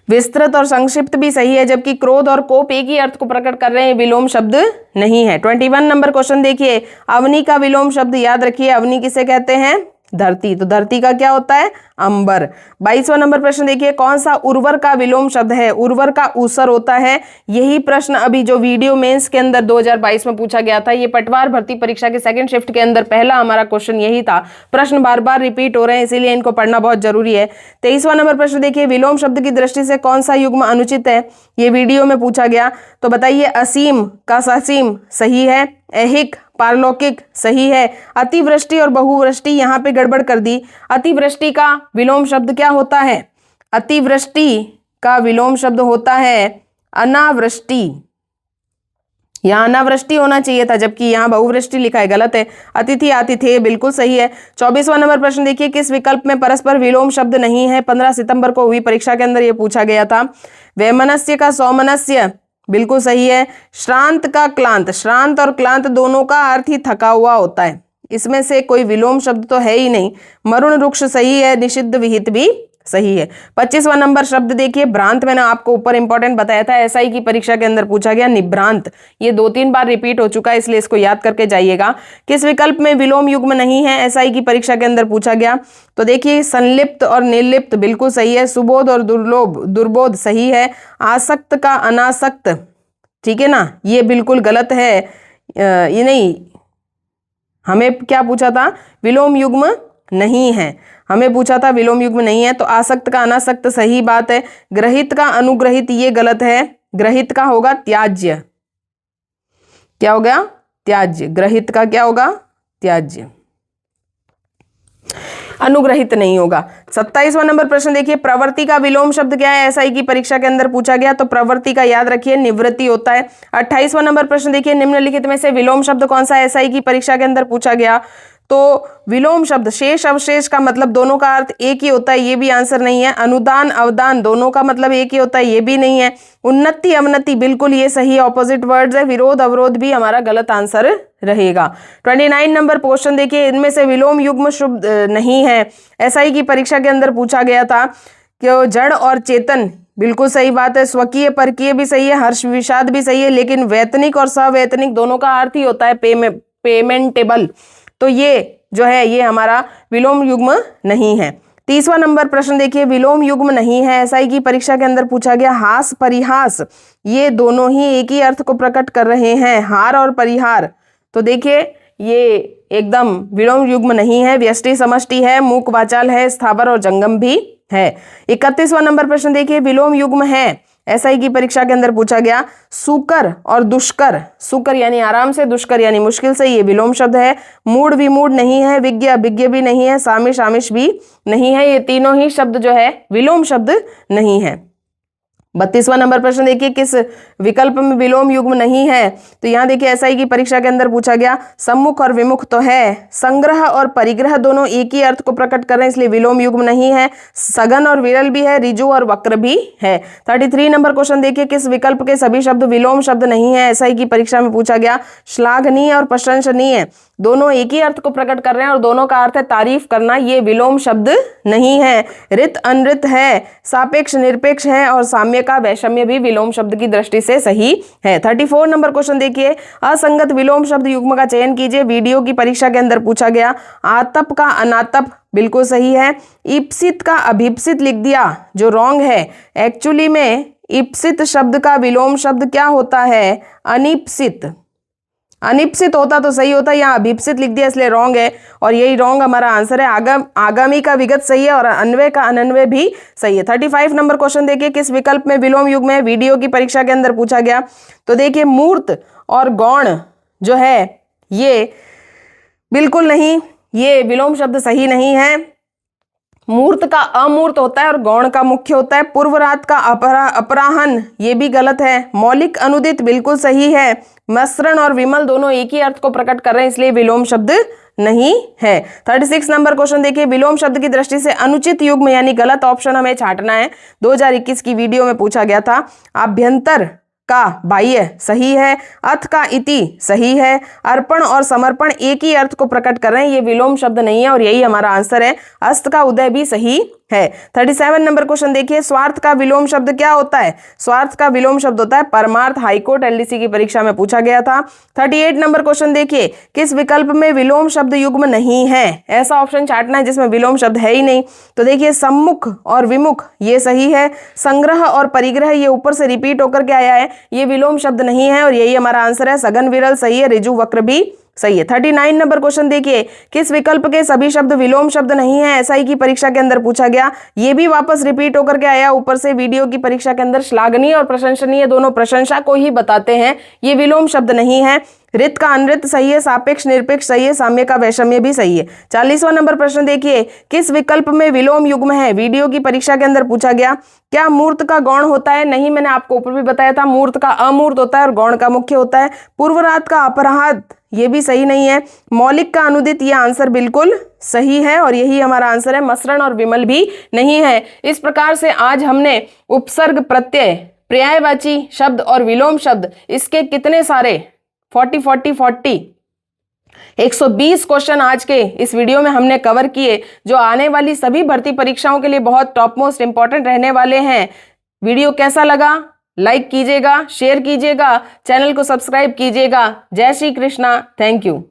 विस्तृत और संक्षिप्त भी सही है, जबकि क्रोध और कोप एक ही अर्थ को प्रकट कर रहे हैं, विलोम शब्द नहीं है। 21 नंबर क्वेश्चन देखिए, अवनी का विलोम शब्द याद रखिए, अवनी किसे कहते हैं? धरती। तो धरती का क्या होता है? अंबर। 22वां नंबर प्रश्न देखिए, कौन सा उर्वर का विलोम शब्द है? उर्वर का ऊसर होता है। यही प्रश्न अभी जो वीडियो मेंस के अंदर 2022 में पूछा गया था, ये पटवार भर्ती परीक्षा के सेकंड शिफ्ट के अंदर पहला हमारा क्वेश्चन यही था। प्रश्न बार बार रिपीट हो रहे हैं, इसीलिए इनको पढ़ना बहुत जरूरी है। 23वां नंबर प्रश्न देखिए, विलोम शब्द की दृष्टि से कौन सा युग्म अनुचित है? ये वीडियो में पूछा गया। तो बताइए, असीम का ससीम सही है, ऐहिक पारलौकिक सही है, अतिवृष्टि और बहुवृष्टि यहां पे गड़बड़ कर दी। अतिवृष्टि का विलोम शब्द क्या होता है? अतिवृष्टि का विलोम शब्द होता है अनावृष्टि। यहां अनावृष्टि होना चाहिए था, जबकि यहां बहुवृष्टि लिखा है, गलत है। अतिथि आतिथेय बिल्कुल सही है। 24वां नंबर प्रश्न देखिए, किस विकल्प में परस्पर विलोम शब्द नहीं है? 15 सितंबर को हुई परीक्षा के अंदर यह पूछा गया था। वैमनस्य का सौमनस्य बिल्कुल सही है। श्रांत का क्लांत, श्रांत और क्लांत दोनों का अर्थ ही थका हुआ होता है, इसमें से कोई विलोम शब्द तो है ही नहीं। मरुण रुक्ष सही है, निषिद्ध विहित भी सही है। 25वां नंबर शब्द देखिए, भ्रांत। मैंने आपको ऊपर इंपॉर्टेंट बताया था, एसआई की परीक्षा के अंदर पूछा गया, निभ्रांत। ये 2-3 बार रिपीट हो चुका है, इसलिए इसको याद करके जाइएगा। किस विकल्प में विलोम युग्म नहीं है? एसआई की परीक्षा के अंदर पूछा गया। तो देखिए, संलिप्त और निर्लिप्त बिल्कुल सही है। सुबोध और दुर्लोभ दुर्बोध सही है। आसक्त का अनासक्त, ठीक है ना, ये बिल्कुल गलत है। ये नहीं, हमें क्या पूछा था? विलोम युग्म नहीं है, हमें पूछा था विलोम युग्म नहीं है। तो आसक्त का अनासक्त सही बात है। ग्रहित का अनुग्रहित ये गलत है। ग्रहित का होगा त्याज्य। क्या हो गया? त्याज्य। ग्रहित का क्या होगा? त्याज्य। अनुग्रहित नहीं होगा। 27वां नंबर प्रश्न देखिए, प्रवृत्ति का विलोम शब्द क्या है? एसआई की परीक्षा के अंदर पूछा गया। तो प्रवृत्ति का याद रखिए, निवृत्ति होता है। 28वां नंबर प्रश्न देखिए, निम्नलिखित में से विलोम शब्द कौन सा एसआई की परीक्षा के अंदर पूछा गया? तो विलोम शब्द शेष अवशेष का मतलब दोनों का अर्थ एक ही होता है, ये भी आंसर नहीं है। अनुदान अवदान दोनों का मतलब एक ही होता है, ये भी नहीं है। उन्नति अवनति बिल्कुल ये सही ऑपोजिट वर्ड्स है। विरोध अवरोध भी हमारा गलत आंसर रहेगा। 29 नंबर क्वेश्चन देखिए, इनमें से विलोम युग्म शब्द नहीं है। एसआई की परीक्षा के अंदर पूछा गया था कि जड़ और चेतन बिल्कुल सही बात है। स्वकीय परकीय भी सही है, हर्ष विषाद भी सही है, लेकिन वैतनिक और सवैतनिक दोनों का अर्थ ही होता है पेमेंटेबल। तो ये जो है ये हमारा विलोम युग्म नहीं है। 30वां नंबर प्रश्न देखिए, विलोम युग्म नहीं है। एसआई की परीक्षा के अंदर पूछा गया। हास परिहास ये दोनों ही एक ही अर्थ को प्रकट कर रहे हैं, हार और परिहार। तो देखिए ये एकदम विलोम युग्म नहीं है। व्यष्टि समष्टि है, मूक वाचाल है, स्थावर और जंगम भी है। 31वां नंबर प्रश्न देखिए, विलोम युग्म है। एसआई की परीक्षा के अंदर पूछा गया। सुकर और दुष्कर, सुकर यानी आराम से, दुष्कर यानी मुश्किल से, ये विलोम शब्द है। मूड विमूड नहीं है, विज्ञ अभिज्ञ भी नहीं है, सामिश आमिष भी नहीं है। ये तीनों ही शब्द जो है विलोम शब्द नहीं है। 32वां नंबर प्रश्न देखिए, किस विकल्प में विलोम युग्म नहीं है? तो यहाँ देखिए एसआई की परीक्षा के अंदर पूछा गया। सम्मुख और विमुख तो है, संग्रह और परिग्रह दोनों एक ही अर्थ को प्रकट कर रहे हैं, इसलिए विलोम युग्म नहीं है। सघन और विरल भी है, रिजु और वक्र भी है। 33 नंबर क्वेश्चन देखिए, किस विकल्प के सभी शब्द विलोम शब्द नहीं है? एसआई की परीक्षा में पूछा गया। श्लाघनीय और प्रशंसनीय दोनों एक ही अर्थ को प्रकट कर रहे हैं और दोनों का अर्थ है तारीफ करना, ये विलोम शब्द नहीं है। रित अनृत है, सापेक्ष निरपेक्ष है और साम्य का वैषम्य भी विलोम शब्द की दृष्टि से सही है। 34 नंबर क्वेश्चन देखिए, असंगत विलोम शब्द युग्म का चयन कीजिए। वीडियो की परीक्षा के अंदर पूछा गया। आतप का अनातप बिल्कुल सही है। इप्सित का अभिप्सित लिख दिया, जो रॉन्ग है। एक्चुअली में इप्सित शब्द का विलोम शब्द क्या होता है? अनिप्सित। अनिप्सित होता तो सही होता, यहाँ अभिप्सित लिख दिया इसलिए रॉन्ग है और यही रॉन्ग हमारा आंसर है। आगामी का विगत सही है और अन्वय का अनन्वय भी सही है। 35 नंबर क्वेश्चन देखिए, किस विकल्प में विलोम युग्म है? वीडियो की परीक्षा के अंदर पूछा गया। तो देखिए मूर्त और गौण जो है ये बिल्कुल नहीं, ये विलोम शब्द सही नहीं है। मूर्त का अमूर्त होता है और गौण का मुख्य होता है। पूर्व रात का अपराहन ये भी गलत है। मौलिक अनुदित बिल्कुल सही है। मसरण और विमल दोनों एक ही अर्थ को प्रकट कर रहे हैं, इसलिए विलोम शब्द नहीं है। 36 नंबर क्वेश्चन देखिए, विलोम शब्द की दृष्टि से अनुचित युग्म यानी गलत ऑप्शन हमें छांटना है। 2021 की वीडियो में पूछा गया था। आभ्यंतर का बाह्य सही है, अथ का इति सही है, अर्पण और समर्पण एक ही अर्थ को प्रकट कर रहे हैं, ये विलोम शब्द नहीं है और यही हमारा आंसर है। अस्त का उदय भी सही है। 37 नंबर क्वेश्चन देखिए, स्वार्थ का विलोम शब्द क्या होता है? स्वार्थ का विलोम शब्द होता है परमार्थ। हाईकोर्ट एलडीसी की परीक्षा में पूछा गया था। 38 नंबर क्वेश्चन देखिए, किस विकल्प में विलोम शब्द युग्म नहीं है? ऐसा ऑप्शन छांटना है जिसमें विलोम शब्द है ही नहीं। तो देखिए, सम्मुख और विमुख ये सही है, संग्रह और परिग्रह ये ऊपर से रिपीट होकर के आया है, ये विलोम शब्द नहीं है और यही हमारा आंसर है। सघन विरल सही है, ऋजु वक्र भी सही है। 39 नंबर क्वेश्चन देखिए, किस विकल्प के सभी शब्द विलोम शब्द नहीं है? एसआई की परीक्षा के अंदर पूछा गया, ये भी वापस रिपीट होकर के आया ऊपर से वीडियो की परीक्षा के अंदर। श्लाघनीय और प्रशंसनीय दोनों प्रशंसा को ही बताते हैं, ये विलोम शब्द नहीं है। रित का अनृत सही है, सापेक्ष निरपेक्ष सही है, साम्य का वैषम्य भी सही है। 40वां नंबर प्रश्न देखिए, किस विकल्प में विलोम युग्म है? वीडियो की परीक्षा के अंदर पूछा गया। क्या मूर्त का गौण होता है? नहीं, मैंने आपको ऊपर भी बताया था, मूर्त का अमूर्त होता है और गौण का मुख्य होता है। पूर्वरात का अपराध ये भी सही नहीं है। मौलिक का अनुदित ये आंसर बिल्कुल सही है और यही हमारा आंसर है। मसरण और विमल भी नहीं है। इस प्रकार से आज हमने उपसर्ग, प्रत्यय, पर्यायवाची शब्द और विलोम शब्द, इसके कितने सारे 120 क्वेश्चन आज के इस वीडियो में हमने कवर किए, जो आने वाली सभी भर्ती परीक्षाओं के लिए बहुत टॉप मोस्ट इंपॉर्टेंट रहने वाले हैं। वीडियो कैसा लगा? लाइक कीजिएगा, शेयर कीजिएगा, चैनल को सब्सक्राइब कीजिएगा। जय श्री कृष्णा। Thank you.